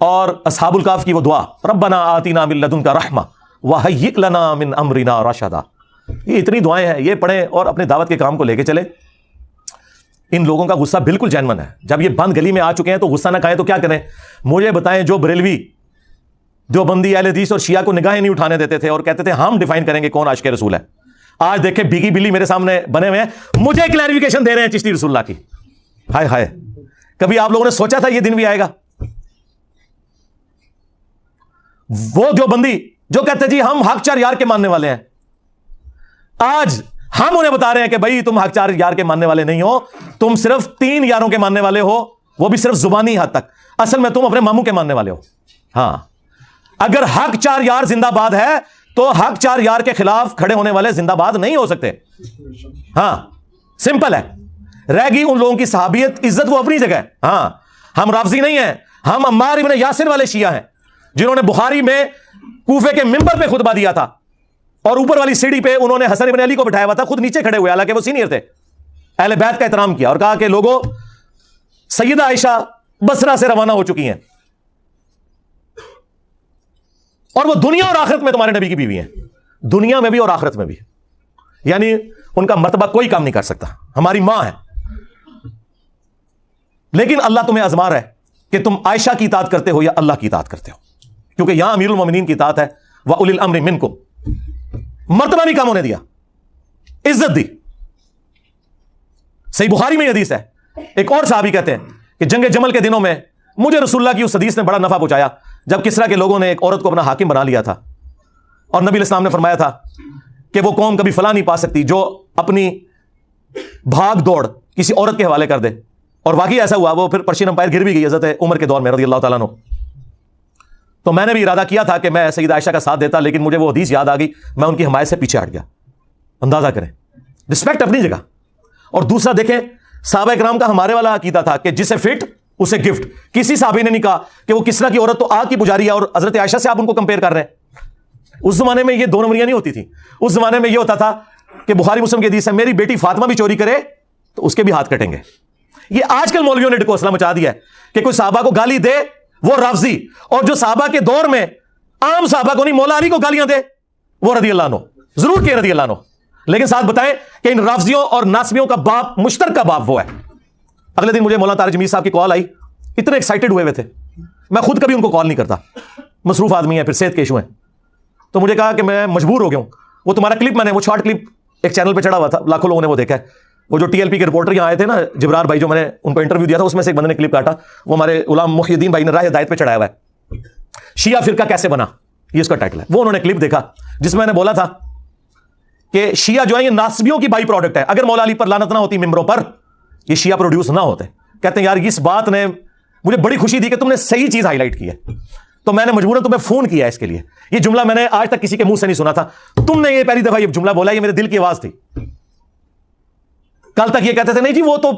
اور اصحاب الکہف کی وہ دعا, ربنا آتنا من لدنک رحمہ وہیئ لنا من امرنا رشدا. یہ اتنی دعائیں ہیں, یہ پڑھیں اور اپنے دعوت کے کام کو لے کے چلیں. ان لوگوں کا غصہ بالکل جینون ہے. جب یہ بند گلی میں آ چکے ہیں تو غصہ نہ کھائیں تو کیا کریں؟ مجھے بتائیں, جو بریلوی دیوبندی اہل حدیث اور شیعہ کو نگاہیں نہیں اٹھانے دیتے تھے اور کہتے تھے ہم ڈیفائن کریں گے کون عاشق رسول ہے, آج دیکھیں بھیگی بلی میرے سامنے بنے ہوئے ہیں, مجھے کلیریفیکیشن دے رہے ہیں چشتی رسول اللہ کی. ہائے ہائے, کبھی آپ لوگوں نے سوچا تھا یہ دن بھی آئے گا؟ وہ دیوبندی جو کہتے جی ہم حق 4 یار کے ماننے والے ہیں, آج ہم انہیں بتا رہے ہیں کہ بھائی تم حق 4 یار کے ماننے والے نہیں ہو, تم صرف 3 یاروں کے ماننے والے ہو, وہ بھی صرف زبانی حد تک. اصل میں تم اپنے ماموں کے ماننے والے ہو. ہاں اگر حق 4 یار زندہ باد ہے تو حق 4 یار کے خلاف کھڑے ہونے والے زندہ باد نہیں ہو سکتے. ہاں سمپل ہے. رہ گئی ان لوگوں کی صحابیت, عزت وہ اپنی جگہ ہے. ہاں ہم رافضی نہیں ہیں, ہم عمار ابن یاسر والے شیعہ ہیں جنہوں نے بخاری میں کوفے کے منبر پہ خطبہ دیا تھا اور اوپر والی سیڑھی پہ انہوں نے حسن ابن علی کو بٹھایا ہوا تھا, خود نیچے کھڑے ہوئے, حالانکہ وہ سینئر تھے. اہل بیت کا احترام کیا اور کہا کہ لوگوں, سیدہ عائشہ بصرہ سے روانہ ہو چکی ہیں اور وہ دنیا اور آخرت میں تمہارے نبی کی بیوی ہیں, دنیا میں بھی اور آخرت میں بھی. یعنی ان کا مرتبہ کوئی کام نہیں کر سکتا, ہماری ماں ہے. لیکن اللہ تمہیں آزما رہا ہے کہ تم عائشہ کی اطاعت کرتے ہو یا اللہ کی اطاعت کرتے ہو, کیونکہ یہاں امیر المومنین کی اطاعت ہے. وَأُولِي الْأَمْرِ مِنْكُمْ, مرتبہ نہیں کام ہونے دیا, عزت دی. صحیح بخاری میں حدیث ہے, ایک اور صحابی کہتے ہیں کہ جنگ جمل کے دنوں میں مجھے رسول اللہ کی اس حدیث نے بڑا نفع پہنچایا جب کسرا کے لوگوں نے ایک عورت کو اپنا حاکم بنا لیا تھا اور نبی علیہ السلام نے فرمایا تھا کہ وہ قوم کبھی فلاح نہیں پا سکتی جو اپنی بھاگ دوڑ کسی عورت کے حوالے کر دے. اور واقعی ایسا ہوا, وہ پھر پرشین امپائر گر بھی گئی حضرت عمر کے دور میں رضی اللہ تعالیٰ عنہ. تو میں نے بھی ارادہ کیا تھا کہ میں سیدہ عائشہ کا ساتھ دیتا, لیکن مجھے وہ حدیث یاد آ گئی, میں ان کی حمایت سے پیچھے ہٹ گیا. اندازہ کریں, رسپیکٹ اپنی جگہ. اور دوسرا دیکھیں, صحابہ کرام کا ہمارے والا عقیدہ تھا کہ جسے فٹ اسے گفٹ. کسی صحابی نے نہیں کہا کہ وہ کسرا کی عورت تو آگ کی پجاری ہے اور حضرت عائشہ سے آپ ان کو کمپیئر کر رہے ہیں. اس زمانے میں یہ 2 نمبریاں نہیں ہوتی تھی. اس زمانے میں یہ ہوتا تھا کہ بخاری مسلم کی حدیث ہے, میری بیٹی فاطمہ بھی چوری کرے تو اس کے بھی ہاتھ کٹیں گے. یہ آج کل مولویوں نے ڈکوسلا مچا دیا ہے کہ کوئی صحابہ کو گالی دے وہ رافضی, اور جو صحابہ کے دور میں عام صحابہ کو نہیں, مولا علی کو گالیاں دے وہ رضی اللہ عنہ, ضرور کہ رضی اللہ عنہ, لیکن ساتھ بتائیں کہ ان رافضیوں اور ناسبیوں کا باپ, مشترکہ باپ وہ ہے. اگلے دن مجھے مولانا طارق جمیل صاحب کی کال آئی, اتنے ایکسائٹڈ ہوئے تھے, میں خود کبھی ان کو کال نہیں کرتا, مصروف آدمی ہے, پھر صحت کے ایشو ہیں. تو مجھے کہا کہ میں مجبور ہو گیا ہوں. وہ تمہارا کلپ میں نے, وہ شارٹ کلپ ایک چینل پہ چڑھا ہوا تھا, لاکھوں لوگوں نے وہ دیکھا ہے. وہ جو TLP کے رپورٹر یہاں آئے تھے نا, جبرار بھائی, جو میں نے ان کو انٹرویو دیا تھا, اس میں سے ایک بندے نے کلپ کاٹا, وہ ہمارے غلام محی الدین بھائی نے راہ ہدایت پہ چڑھایا ہوا ہے, شیعہ فرقہ کیسے بنا, یہ اس کا ٹائٹل ہے. وہ انہوں نے کلپ دیکھا جس میں نے بولا تھا کہ شیعہ جو ہے یہ ناسبیوں کی بائی پروڈکٹ ہے. اگر مولا علی پر لعنت نہ ہوتی ممبروں پر, یہ شیعہ پروڈیوس نہ ہوتے. کہتے ہیں یار اس بات نے مجھے بڑی خوشی دی کہ تم نے صحیح چیز ہائی لائٹ کی ہے, تو میں نے مجبوراً تمہیں فون کیا اس کے لیے. یہ جملہ میں نے آج تک کسی کے منہ سے نہیں سنا تھا, تم نے یہ پہلی دفعہ یہ جملہ بولا, یہ میرے دل کی آواز تھی. کل تک یہ کہتے تھے نہیں جی وہ تو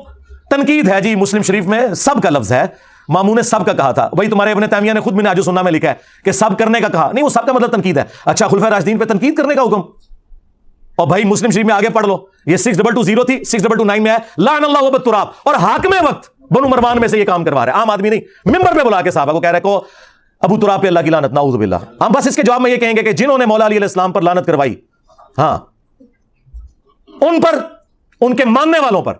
تنقید ہے جی, مسلم شریف میں سب کا لفظ ہے, مامون نے سب کا کہا تھا. وہی تمہارے ابن تیمیہ نے خود منہاج السنہ میں لکھا ہے کہ سب کرنے کا کہا. نہیں, وہ سب کا مطلب تنقید ہے. اچھا, خلفائے راشدین پہ تنقید کرنے کا حکم. اور بھائی مسلم شریف میں آگے پڑھ لو, یہ 6220 تھی, 6229 میں ہے لعن اللہ ابا التراب, اور حاکم وقت بنو مروان میں سے یہ کام کروا رہے ہیں, عام آدمی نہیں, ممبر پہ بلا کے صحابہ کو کہہ رہے کو ابو تراب پہ اللہ کی لعنت, نعوذ باللہ. ہم بس اس کے جواب میں یہ کہیں گے کہ جنہوں نے مولا علی علیہ السلام پر لعنت کروائی, ہاں, ان پر, ان کے ماننے والوں پر,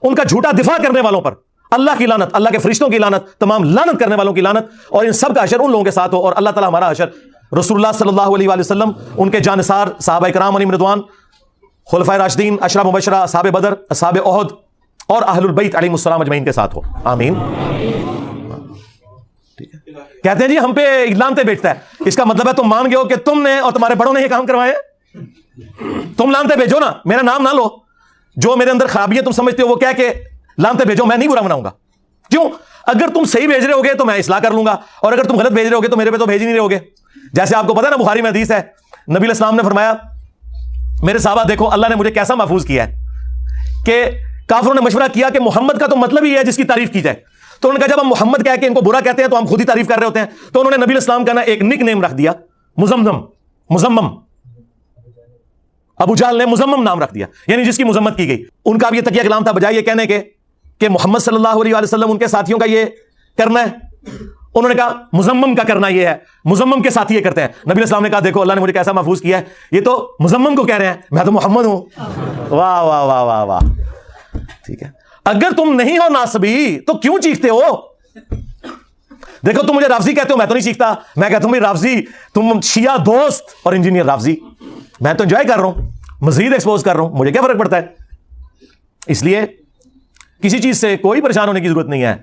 ان کا جھوٹا دفاع کرنے والوں پر اللہ کی لعنت, اللہ کے فرشتوں کی لعنت, تمام لعنت کرنے والوں کی لعنت, اور ان سب کا حشر ان لوگوں کے ساتھ ہو, اور اللہ تعالیٰ ہمارا حشر رسول اللہ صلی اللہ علیہ وآلہ وسلم, ان کے جانثار صحابہ کرام علیہم رضوان, خلفائے راشدین, عشرہ مبشرہ, اصحاب بدر, اصحاب احد, اور اہل البیت علیہم السلام اجمعین کے ساتھ ہو, آمین. کہتے ہیں جی ہم پہ لعنتیں بیچتا ہے, اس کا مطلب ہے تم مان گئے ہو کہ تم نے اور تمہارے بڑوں نے یہ کام کروائے. تم لعنتیں بھیجو نا, میرا نام نہ لو, جو میرے اندر خرابیاں تم سمجھتے ہو وہ کہہ کے لعنتیں بھیجو, میں نہیں برا مناؤں گا. کیوں؟ اگر تم صحیح بھیج رہے ہوگے تو میں اصلاح کر لوں گا, اور اگر تم غلط بھیج رہے ہوگے تو میرے پہ تو بھیج ہی نہیں رہے ہوگے. جیسے آپ کو پتا ہے نا, بخاری میں حدیث ہے, نبی علیہ السلام نے فرمایا میرے صحابہ دیکھو اللہ نے مجھے کیسا محفوظ کیا ہے کہ کافروں نے مشورہ کیا کہ محمد کا تو مطلب ہی ہے جس کی تعریف کی جائے. تو انہوں نے کہا جب ہم محمد کہہ کے ان کو برا کہتے ہیں تو ہم خود ہی تعریف کر رہے ہوتے ہیں. تو انہوں نے نبی علیہ السلام کا نا ایک نک نیم رکھ دیا, مزمم. ابو جہل نے مزمم نام رکھ دیا, یعنی جس کی مذمت کی گئی. ان کا بھی یہ تکیہ کلام تھا, بجائے یہ کہنے کے کہ محمد صلی اللہ علیہ وسلم ان کے ساتھیوں کا یہ کرنا ہے, انہوں نے کہا مزمم کا کرنا یہ ہے, مزمم کے ساتھی یہ کرتے ہیں. نبی علیہ السلام نے کہا دیکھو اللہ نے مجھے کیسا محفوظ کیا ہے, یہ تو مزمم کو کہہ رہے ہیں, میں تو محمد ہوں. واہ واہ واہ واہ واہ. ٹھیک ہے, اگر تم نہیں ہو ناسبی تو کیوں چیختے ہو؟ دیکھو تم مجھے رافضی کہتے ہو, میں تو نہیں چیختا. میں کہتا ہوں رافضی, تم شیعہ دوست اور انجینئر رافضی, میں تو انجوائے کر رہا ہوں, مزید ایکسپوز کر رہا ہوں, مجھے کیا فرق پڑتا ہے. اس لیے کسی چیز سے کوئی پریشان ہونے کی ضرورت نہیں ہے,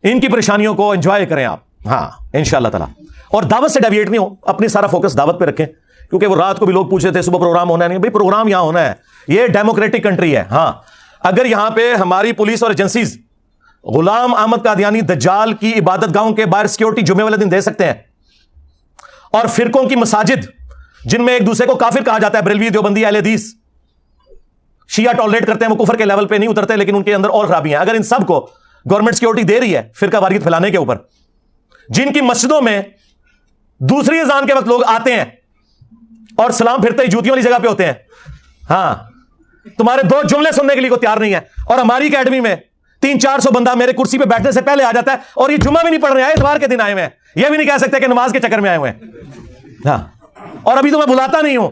ان کی پریشانیوں کو انجوائے کریں آپ, ہاں انشاءاللہ تعالی. اور دعوت سے ڈیویٹ نہیں ہو, اپنی سارا فوکس دعوت پہ رکھیں, کیونکہ وہ رات کو بھی لوگ پوچھ رہے تھے صبح پروگرام ہونا ہے. نہیں بھائی, پروگرام یہاں ہونا ہے, یہ ڈیموکریٹک کنٹری ہے. ہاں, اگر یہاں پہ ہماری پولیس اور ایجنسیز غلام احمد قادیانی دجال کی عبادت گاہوں کے باہر سیکیورٹی جمعے والے دن دے سکتے ہیں, اور فرقوں کی مساجد جن میں ایک دوسرے کو کافر کہا جاتا ہے, بریلوی, دیوبندی, اہل حدیث, شیعہ ٹالریٹ کرتے ہیں, وہ کفر کے لیول پہ نہیں اترتے لیکن ان کے اندر اور خرابیاں ہیں. اگر ان سب کو گورنمنٹ سیکیورٹی دے رہی ہے فرقہ واریت پھیلانے کے اوپر, جن کی مسجدوں میں دوسری اذان کے وقت لوگ آتے ہیں اور سلام پھرتے ہی جوتیوں والی جگہ پہ ہوتے ہیں, ہاں, تمہارے دو جملے سننے کے لیے کوئی تیار نہیں ہے, اور ہماری اکیڈمی میں 300-400 بندہ میرے کرسی پہ بیٹھنے سے پہلے آ جاتا ہے, اور یہ جمعہ بھی نہیں پڑھ رہے ہیں, اتوار کے دن آئے ہوئے ہیں, یہ بھی نہیں کہہ سکتے کہ نماز کے چکر میں آئے ہوئے ہیں. ہاں, اور ابھی تو میں بلاتا نہیں ہوں,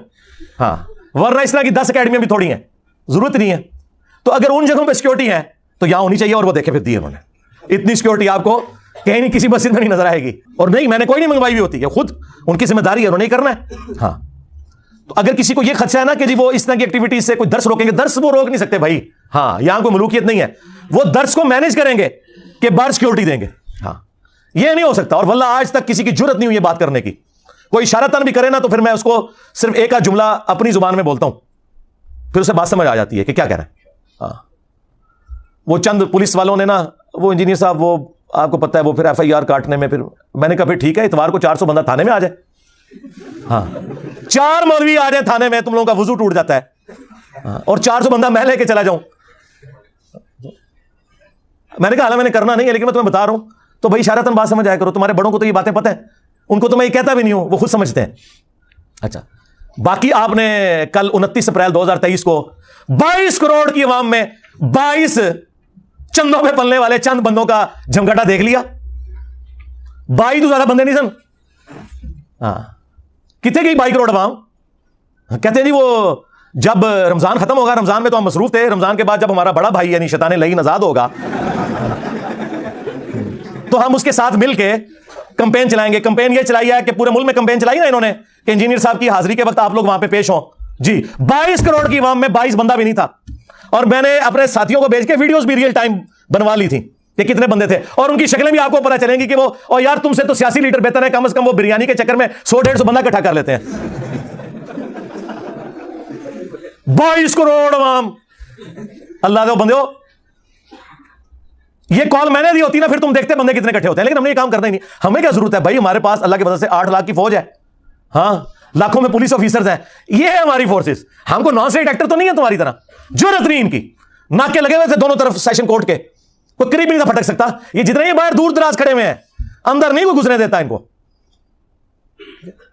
ہاں, ورنہ اس طرح کی 10 اکیڈمیاں بھی تھوڑی ہیں, ضرورت نہیں ہے. تو اگر ان جگہوں پہ سیکیورٹی ہے تو یہاں ہونی چاہیے, اور وہ دیکھے پھر دی انہوں نے. اتنی سیکیورٹی آپ کو کہیں نہیں کسی مسجد میں نہیں نظر آئے گی, اور نہیں میں نے کوئی نہیں منگوائی بھی ہوتی ہے, خود ان کی ذمہ داری ہے, انہوں نے کرنا ہے. ہاں, تو اگر کسی کو یہ خدشہ ہے نا کہ جی وہ اس طرح کی ایکٹیویٹیز سے کوئی درس روکیں گے, درس وہ روک نہیں سکتے بھائی. ہاں, یہاں کوئی ملوکیت نہیں ہے, وہ درس کو مینج کریں گے کہ باہر سیکیورٹی دیں گے. ہاں, یہ نہیں ہو سکتا, اور واللہ آج تک کسی کی جرت نہیں ہوئی یہ بات کرنے کی. کوئی اشارتاً بھی کرے نا تو پھر میں اس کو صرف ایک آدھ جملہ اپنی زبان میں بولتا ہوں, پھر اسے بات سمجھ آ جاتی ہے کہ کیا کہہ رہے ہیں. ہاں, وہ چند پولیس والوں نے نا, وہ انجینئر صاحب, وہ آپ کو پتہ ہے, وہ پھر FIR کاٹنے میں, پھر میں نے کہا پھر ٹھیک ہے, اتوار کو 400 بندہ تھانے میں آ جائے. ہاں, 4 مولوی آ جائیں تھانے میں, تم لوگوں کا وضو ٹوٹ جاتا ہے, اور 400 بندہ میں لے کے چلا جاؤں. میں نے کہا میں نے کرنا نہیں ہے, لیکن میں تمہیں بتا رہا ہوں, تو بھائی اشارتاً بات سمجھ آیا کرو. تمہارے بڑوں کو تو یہ باتیں پتہ ہیں, ان کو تو میں یہ کہتا بھی نہیں ہوں, وہ خود سمجھتے ہیں. اچھا, باقی آپ نے کل 29 اپریل 2023 کو 22 کروڑ کی عوام میں 22 چندوں پہ پلنے والے چند بندوں کا جمگٹا دیکھ لیا. 22 تو زیادہ بندے نہیں سن. ہاں, کتنے گئی 22 کروڑ عوام؟ کہتے ہیں جی وہ جب رمضان ختم ہوگا, رمضان میں تو ہم مصروف تھے, رمضان کے بعد جب ہمارا بڑا بھائی یعنی شیطان لعین آزاد ہوگا تو ہم اس کے ساتھ مل کے کمپین چلائیں گے. کمپین یہ چلائی ہے کہ پورے ملک میں کمپین چلائی نا انہوں نے کہ انجینئر صاحب کی حاضری کے وقت آپ لوگ وہاں پہ پیش ہوں. جی, 22 کروڑ کی عوام میں 22 بندہ بھی نہیں تھا, اور میں نے اپنے ساتھیوں کو بھیج کے ویڈیوز بھی ریئل ٹائم بنوا لی تھی کہ کتنے بندے تھے, اور ان کی شکلیں بھی آپ کو پتہ چلیں گی کہ وہ, اور یار تم سے تو سیاسی لیڈر بہتر ہے, کم از کم وہ بریانی کے چکر میں 100-150 بندہ اکٹھا کر لیتے ہیں. 22 کروڑ عوام, اللہ دے بندے ہو. یہ کال میں نے دی ہوتی نا, پھر تم دیکھتے بندے کتنے اکٹھے ہوتے ہیں, لیکن ہم نے یہ کام کرنا ہی نہیں. ہمیں کیا ضرورت ہے بھائی, ہمارے پاس اللہ کی وجہ سے 8 لاکھ کی فوج ہے, ہاں, لاکھوں میں پولیس آفیسرز ہیں, یہ ہے ہماری فورسز. ہم کو نان اسٹیٹ ایکٹر تو نہیں ہے تمہاری طرح, جرت نہیں ان کی. ناکے لگے ہوئے تھے دونوں طرف سیشن کورٹ کے, کوئی قریب نہیں تھا پھٹک سکتا. یہ جتنے ہی باہر دور دراز کھڑے ہوئے ہیں اندر نہیں کوئی گزرنے دیتا ان کو.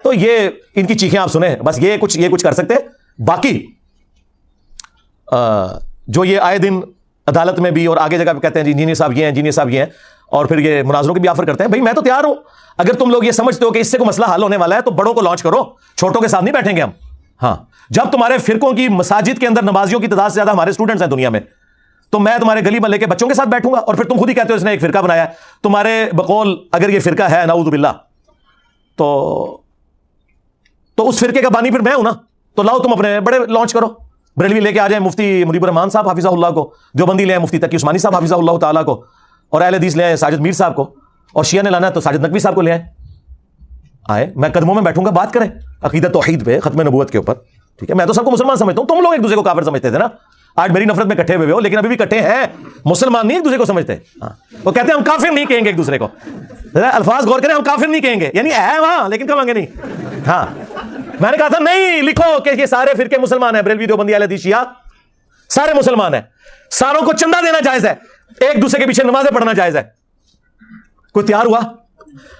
تو یہ ان کی چیخیں آپ سنیں بس, یہ کچھ کر سکتے. باقی جو یہ آئے دن عدالت میں بھی اور آگے جگہ پہ کہتے ہیں جی انجینئر صاحب یہ ہیں, انجینئر صاحب یہ ہیں, اور پھر یہ مناظروں کی بھی آفر کرتے ہیں. بھائی میں تو تیار ہوں, اگر تم لوگ یہ سمجھتے ہو کہ اس سے کوئی مسئلہ حل ہونے والا ہے تو بڑوں کو لانچ کرو, چھوٹوں کے ساتھ نہیں بیٹھیں گے ہم. ہاں جب تمہارے فرقوں کی مساجد کے اندر نمازیوں کی تعداد سے زیادہ ہمارے اسٹوڈنٹس ہیں دنیا میں, تو میں تمہارے گلی محلے کے بچوں کے ساتھ بیٹھوں گا. اور پھر تم خود ہی کہتے ہو اس نے ایک فرقہ بنایا ہے. تمہارے بقول اگر یہ فرقہ ہے نعوذ باللہ تو اس فرقے کا بانی پھر میں ہوں نا, تو لاؤ تم اپنے بڑے لانچ کرو. بریلوی لے کے آ جائیں مفتی منیب الرحمان صاحب حافظہ اللہ کو, دیوبندی لے آئیں مفتی تقی عثمانی صاحب حافظہ اللہ تعالیٰ کو, اور اہل حدیث لے آئیں ساجد میر صاحب کو, اور شیعہ نے لانا ہے تو ساجد نقوی صاحب کو لے آئے. میں قدموں میں بیٹھوں گا, بات کریں عقیدت توحید پہ, ختم نبوت کے اوپر. ٹھیک ہے, میں تو سب کو مسلمان سمجھتا ہوں, تم لوگ ایک دوسرے کو کافر سمجھتے تھے نا. آج میری نفرت میں کٹھے ہوئے ہو, لیکن ابھی بھی کٹھے ہیں, مسلمان نہیں ایک دوسرے کو سمجھتے. وہ کہتے ہیں ہم کافر نہیں کہیں گے ایک دوسرے کو. الفاظ غور کریں, ہم کافر نہیں کہیں گے, یعنی ہے وہاں لیکن کہیں گے نہیں. ہاں میں نے کہا تھا نہیں لکھو کہ یہ سارے فرقے مسلمان ہیں, بریلوی دیوبندی اہل حدیث شیعہ سارے مسلمان ہیں, ساروں کو چندہ دینا جائز ہے, ایک دوسرے کے پیچھے نمازیں پڑھنا جائز ہے. کوئی تیار ہوا؟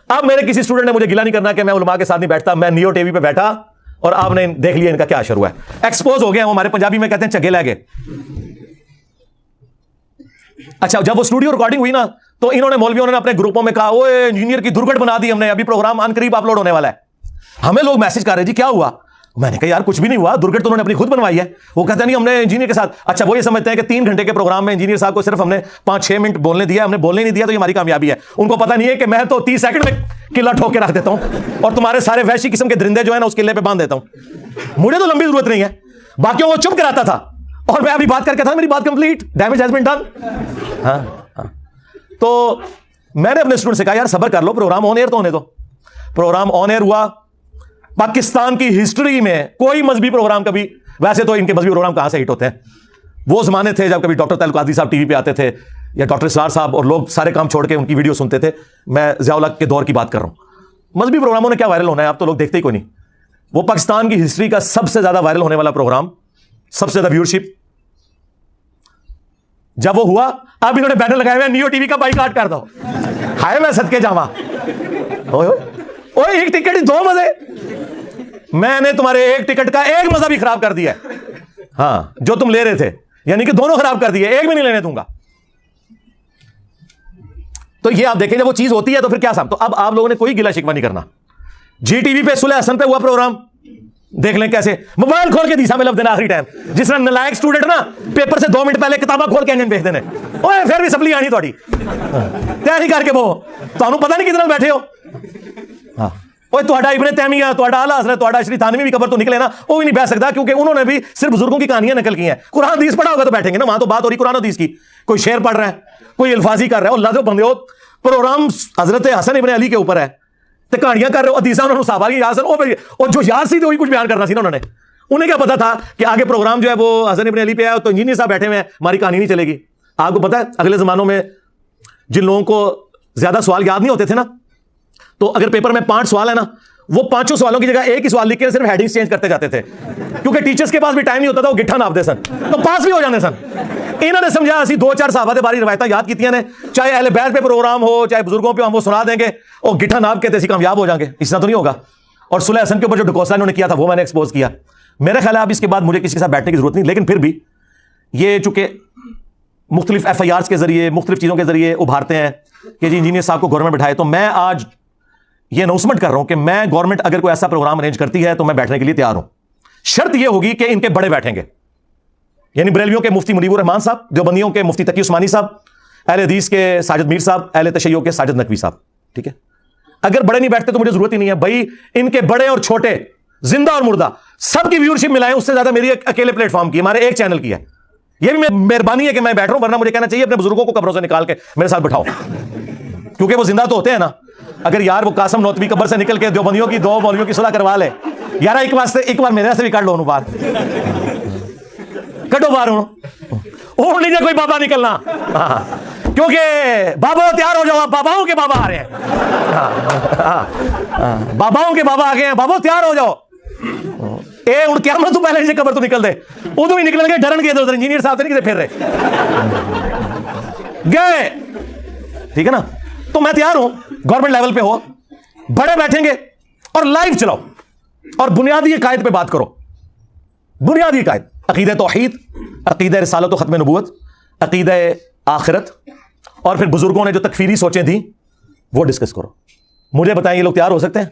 اب میرے کسی اسٹوڈنٹ نے مجھے گلا نہیں کرنا کہ میں علماء کے ساتھ نہیں بیٹھتا, میں نیو ٹی وی پہ بیٹھا اور آپ نے دیکھ لیا ان کا کیا اشر ہوا ہے. ایکسپوز ہو گیا, وہ ہمارے پنجابی میں کہتے ہیں چگے لے گئے. اچھا جب وہ اسٹوڈیو ریکارڈنگ ہوئی نا تو انہوں نے مولویوں نے اپنے گروپوں میں کہا وہ انجینئر کی درگٹ بنا دی ہم نے, ابھی پروگرام ان قریب اپلوڈ ہونے والا ہے. ہمیں لوگ میسج کر رہے جی کیا ہوا؟ میں نے کہا یار کچھ بھی نہیں ہوا, درگٹ تو انہوں نے اپنی خود بنوائی ہے. وہ کہتے ہیں نہیں ہم نے انجینئر کے ساتھ. اچھا وہ یہ سمجھتے ہیں کہ 3 گھنٹے کے پروگرام میں انجینئر صاحب کو صرف ہم نے 5-6 منٹ بولنے دیا, ہم نے بولنے نہیں دیا تو یہ ہماری کامیابی ہے. ان کو پتہ نہیں ہے کہ میں تو 30 سیکنڈ میں قلعہ ٹھوک کے رکھ دیتا ہوں اور تمہارے سارے وحشی قسم کے درندے جو ہیں نا اس قلعے پہ باندھ دیتا ہوں. مجھے تو لمبی ضرورت نہیں ہے, باقیوں کو چپ کراتا تھا اور میں ابھی بات کر کے تھا, میری بات complete, damage has been done. ہاں تو میں نے اپنے اسٹوڈنٹ سے کہا یار صبر کر لو, پروگرام آن ایئر تو ہونے دو. پروگرام آن ایئر ہوا. پاکستان کی ہسٹری میں کوئی مذہبی پروگرام کبھی, ویسے تو ان کے مذہبی پروگرام کہاں سے ہٹ ہوتے ہیں, وہ زمانے تھے جب کبھی ڈاکٹر تعلق قادری صاحب ٹی وی پہ آتے تھے یا ڈاکٹر اسرار صاحب, اور لوگ سارے کام چھوڑ کے ان کی ویڈیو سنتے تھے. میں ضیاء الحق کے دور کی بات کر رہا ہوں. مذہبی پروگراموں نے کیا وائرل ہونا ہے, آپ تو لوگ دیکھتے ہی کوئی نہیں. وہ پاکستان کی ہسٹری کا سب سے زیادہ وائرل ہونے والا پروگرام, سب سے زیادہ ویورشپ جب وہ ہوا, اب انہوں نے بینر لگائے ہوئے نیو ٹی وی کا بائیکاٹ کر دو. ہائے میں صدقے جاواں, ایک ٹکٹ 2 مزے, میں نے تمہارے ایک ٹکٹ کا ایک مزہ بھی خراب کر دیا ہے. ہاں جو تم لے رہے تھے, یعنی کہ دونوں خراب کر دیے, ایک بھی نہیں لینے دوں گا. تو یہ آپ دیکھیں جب وہ چیز ہوتی ہے تو پھر کیا صاحب. تو اب آپ لوگوں نے کوئی گلا شکوا نہیں کرنا. جی ٹی وی پہ صلح حسن پہ ہوا پروگرام, دیکھ لیں کیسے موبائل کھول کے دیسا میں لفظ دینا آخری ٹائم, جس طرح نلائق اسٹوڈنٹ نا پیپر سے 2 منٹ پہلے کتاباں کھول کے انجن بھیج دینے, اوے پھر بھی سپلی آنی تھوڑی تیاری کر کے وہ تمہیں پتہ نہیں کتنا بیٹھے ہو. ہاں تہاڈا ابن تیمیہ, تہاڈا اعلیٰ حضرت, تہاڈا اشری تھانوی بھی قبر تو نکلے نا, وہ بھی نہیں بیٹھ سکتا کیونکہ انہوں نے بھی صرف بزرگوں کی کہانیاں نقل کی ہیں. قرآن حدیث پڑھا ہوگا تو بیٹھیں گے نا, وہاں تو بات ہو رہی قرآن حدیث کی. کوئی شعر پڑھ رہا ہے, کوئی الفاظی کر رہا ہے, اللہ جو بندے ہو پروگرام حضرت حسن ابن علی کے اوپر ہے تو کہانیاں کر رہے ہو, حدیثاں انہوں نے صحابہ کی یاد, اور جو یاد سی تھی وہی کچھ بیان کرنا سی نا انہوں نے. انہیں کیا پتا تھا کہ آگے پروگرام جو ہے وہ حسن ابن علی پہ ہے تو انجینئر صاحب بیٹھے ہوئے ہیں, ہماری کہانی نہیں چلے گی. آپ کو پتا ہے اگلے زمانوں میں جن لوگوں کو زیادہ سوال یاد نہیں ہوتے تھے نا, تو اگر پیپر میں 5 سوال ہے نا, وہ 5 سوالوں کی جگہ ایک ہی سوال لکھ کے صرف ہیڈنگز چینج کرتے جاتے تھے, کیونکہ ٹیچرز کے پاس بھی ٹائم نہیں ہوتا تھا, وہ گٹھا ناپتے سن تو پاس بھی ہو جانے سن. انہوں نے سمجھا اسی 2-4 صحابہ دے باری روایتاں یاد کیتیاں نے, چاہے اہل بیت پہ پروگرام ہو چاہے بزرگوں پہ, ہم وہ سنا دیں گے اور گٹھا ناپ کے تیسی کامیاب ہو جائیں گے. اس طرح تو نہیں ہوگا. اور صلح حسن کے اوپر جو ڈھکوسلا انہوں نے کیا تھا وہ میں نے ایکسپوز کیا. میرا خیال ہے اب اس کے بعد مجھے کسی کے ساتھ بیٹھنے کی ضرورت نہیں, لیکن پھر بھی یہ چونکہ مختلف FIRs کے ذریعے مختلف چیزوں کے ذریعے ابھارتے ہیں کہ جی انجینئر صاحب کو گورنمنٹ بٹھائے, تو میں آج یہ اناؤنسمنٹ کر رہا ہوں کہ میں گورنمنٹ اگر کوئی ایسا پروگرام ارینج کرتی ہے تو میں بیٹھنے کے لیے تیار ہوں. شرط یہ ہوگی کہ ان کے بڑے بیٹھیں گے, یعنی بریلویوں کے مفتی منیب الرحمان صاحب, دیوبندیوں کے مفتی تقی عثمانی صاحب, اہل حدیث کے ساجد میر صاحب, اہل تشیع کے ساجد نقوی صاحب. ٹھیک ہے, اگر بڑے نہیں بیٹھتے تو مجھے ضرورت ہی نہیں ہے بھائی. ان کے بڑے اور چھوٹے, زندہ اور مردہ, سب کی ویورشپ ملائیں, اس سے زیادہ میری اکیلے پلیٹ فارم کی, ہمارے ایک چینل کی ہے. یہ بھی مہربانی ہے کہ میں بیٹھ رہا ہوں, ورنہ مجھے کہنا چاہیے اپنے بزرگوں کو قبروں سے نکال کے میرے ساتھ بٹھاؤ, کیونکہ وہ زندہ تو ہوتے ہیں نا. اگر یار وہ قاسم نوتوی قبر سے نکل کے دیوبندیوں کی 2 مولویوں کی صلح کروا لے یار, ایک بار میرے سے بھی کاٹ لو باہر, کٹو باہر ہوں لیجیے, کوئی بابا نکلنا, کیونکہ بابا تیار ہو جاؤ, باباؤں کے بابا آ رہے ہیں, باباؤں کے بابا آ گئے ہیں, بابا تیار ہو جاؤ. اے ہوں قیامت تو پہلے قبر تو نکل دے, ادو ہی نکل گئے ڈرن گئے ادھر, انجینئر صاحب سے نہیں کسی پھر رہے. گئے. ٹھیک ہے نا؟ تو میں تیار ہوں, گورنمنٹ لیول پہ ہو, بڑے بیٹھیں گے اور لائیو چلاؤ اور بنیادی عقائد پہ بات کرو. بنیادی عقائد, عقیدہ توحید, عقیدہ رسالت و ختم نبوت, عقیدہ آخرت, اور پھر بزرگوں نے جو تکفیری سوچیں تھیں وہ ڈسکس کرو. مجھے بتائیں یہ لوگ تیار ہو سکتے ہیں؟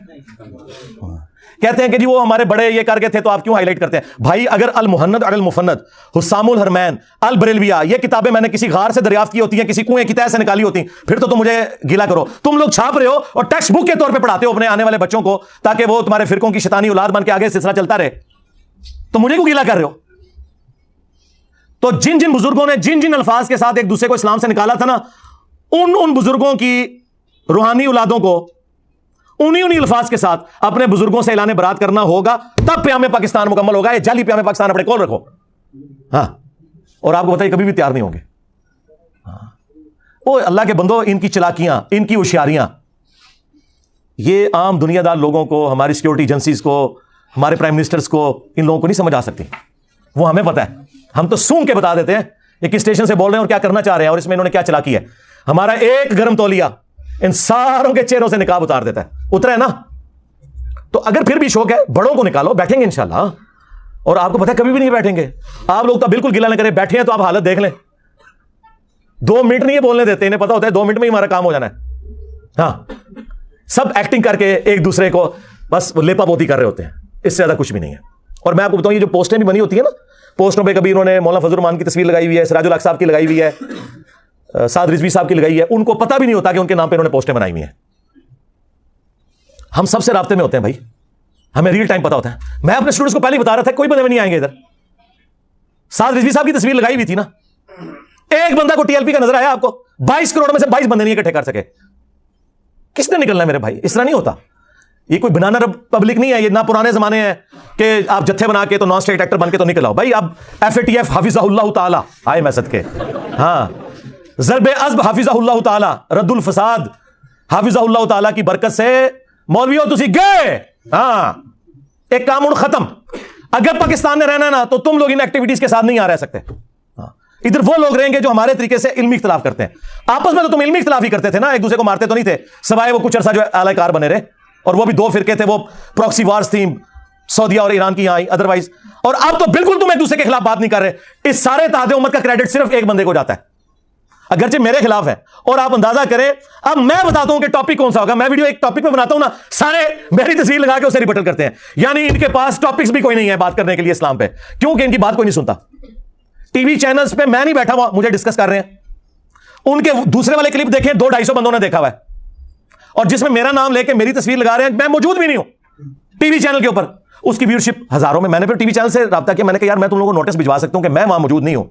کہتے ہیں کہ جی وہ ہمارے بڑے یہ کر گئے تھے تو آپ کیوں ہائی لائٹ کرتے ہیں؟ بھائی اگر المحند علی المفند, حسام الحرمین, البریلویہ, یہ کتابیں میں نے کسی غار سے دریافت کی ہوتی ہیں, کسی کنویں کی تہہ سے نکالی ہوتی ہیں, پھر تو تم مجھے گیلا کرو. تم لوگ چھاپ رہے ہو اور ٹیکسٹ بک کے طور پہ پڑھاتے ہو اپنے آنے والے بچوں کو تاکہ وہ تمہارے فرقوں کی شیطانی اولاد بن کے آگے سلسلہ چلتا رہے. تو مجھے کیوں گیلا کر رہے ہو؟ تو جن جن بزرگوں نے جن جن الفاظ کے ساتھ ایک دوسرے کو اسلام سے نکالا تھا نا, ان بزرگوں کی روحانی اولادوں کو انہی الفاظ کے ساتھ اپنے بزرگوں سے اعلان برات کرنا ہوگا, تب پیام پاکستان مکمل ہوگا. یہ جعلی پیام پاکستان اپنے کول رکھو. ہاں, اور آپ کو بتائیے کبھی بھی تیار نہیں ہوں گے. او اللہ کے بندو, ان کی چلاکیاں, ان کی ہوشیاریاں, یہ عام دنیا دار لوگوں کو, ہماری سیکورٹی ایجنسیز کو, ہمارے پرائم منسٹرز کو, ان لوگوں کو نہیں سمجھ آ سکتی. وہ ہمیں پتہ ہے, ہم تو سونگ کے بتا دیتے ہیں یہ کس اسٹیشن سے بول رہے ہیں اور کیا کرنا چاہ رہے ہیں اور اس میں انہوں نے کیا چلاکی ہے. ہمارا ایک گرم تولیہ ان ساروں کے چہروں سے نقاب اتار دیتا ہے. اترا ہے نا؟ تو اگر پھر بھی شوق ہے, بڑوں کو نکالو, بیٹھیں گے انشاءاللہ. اور آپ کو پتہ ہے کبھی بھی نہیں بیٹھیں گے. آپ لوگ تو بالکل گلا نہ کریں, بیٹھے ہیں تو آپ حالت دیکھ لیں. 2 منٹ نہیں بولنے دیتے, انہیں پتا ہوتا ہے 2 منٹ میں ہی ہمارا کام ہو جانا ہے. ہاں, سب ایکٹنگ کر کے ایک دوسرے کو بس لیپا پوتی کر رہے ہوتے ہیں, اس سے زیادہ کچھ بھی نہیں ہے. اور میں آپ کو بتاؤں, یہ جو پوسٹیں بھی بنی ہوتی ہیں نا, پوسٹوں پہ کبھی انہوں نے مولانا فضل الرحمان کی تصویر لگائی ہوئی ہے, سراج الحق صاحب کی لگائی ہوئی ہے, سعد رضوی صاحب کی لگائی ہے, ان کو پتہ بھی نہیں ہوتا کہ ان کے نام پہ انہوں نے پوسٹیں بنائی ہوئی ہیں. ہم سب سے رابطے میں ہوتے ہیں بھائی, ہمیں ریل ٹائم پتہ ہوتا ہے. میں اپنے اسٹوڈنٹس کو پہلے بتا رہا تھا کوئی بندے میں نہیں آئیں گے ادھر. سعد رضوی صاحب کی تصویر لگائی ہوئی تھی نا, ایک بندہ کو ٹی ایل پی کا نظر آیا آپ کو؟ 22 کروڑ میں سے 22 بندے نہیں اکٹھے کر سکے. کس نے نکلنا ہے میرے بھائی؟ اس طرح نہیں ہوتا. یہ کوئی بنانا پبلک نہیں ہے, یہ نہ پرانے زمانے ہیں کہ آپ جتھے بنا کے تو نان اسٹیٹ ایکٹر بن کے تو نکل آؤ. بھائی اب FATF حافظہ اللہ تعالی آئے میسد کے, ہاں, ضرب عزب حافظہ اللہ تعالی, رد الفساد حافظہ اللہ تعالی کی برکت سے مولویوں تسی گئے. ہاں, ایک کام ختم. اگر پاکستان نے رہنا نا تو تم لوگ ان ایکٹیویٹیز کے ساتھ نہیں آ رہ سکتے. ادھر وہ لوگ رہیں گے جو ہمارے طریقے سے علمی اختلاف کرتے ہیں. آپس میں تو تم علمی اختلاف ہی کرتے تھے نا, ایک دوسرے کو مارتے تو نہیں تھے, سوائے وہ کچھ عرصہ جو اعلی کار بنے رہے, اور وہ بھی 2 فرقے تھے, وہ پراکسی وارز تھیں سعودیہ اور ایران کی آئی, ادروائز. اور اب تو بالکل تم ایک دوسرے کے خلاف بات نہیں کر رہے. اس سارے اتحاد امت کا کریڈٹ صرف ایک بندے کو جاتا ہے, اگرچہ میرے خلاف ہے. اور آپ اندازہ کریں, اب میں بتاتا ہوں کہ ٹاپک کون سا ہوگا. میں ویڈیو ایک ٹاپک پہ بناتا ہوں نا, سارے میری تصویر لگا کے اسے ریبٹل کرتے ہیں. یعنی ان کے پاس ٹاپکس بھی کوئی نہیں ہے بات کرنے کے لیے اسلام پہ, کیونکہ ان کی بات کوئی نہیں سنتا. ٹی وی چینلز پہ میں نہیں بیٹھا ہوا, مجھے ڈسکس کر رہے ہیں. ان کے دوسرے والے کلپ دیکھیں, 200-250 بندوں نے دیکھا ہوا ہے, اور جس میں میرا نام لے کے میری تصویر لگا رہے ہیں, میں موجود بھی نہیں ہوں ٹی وی چینل کے اوپر. اس کی ویورشپ ہزاروں میں. میں نے پھر ٹی وی چینل سے رابطہ کیا, میں نے کہا یار میں تم لوگوں کو نوٹس بھجوا سکتا ہوں کہ میں وہاں موجود نہیں ہوں.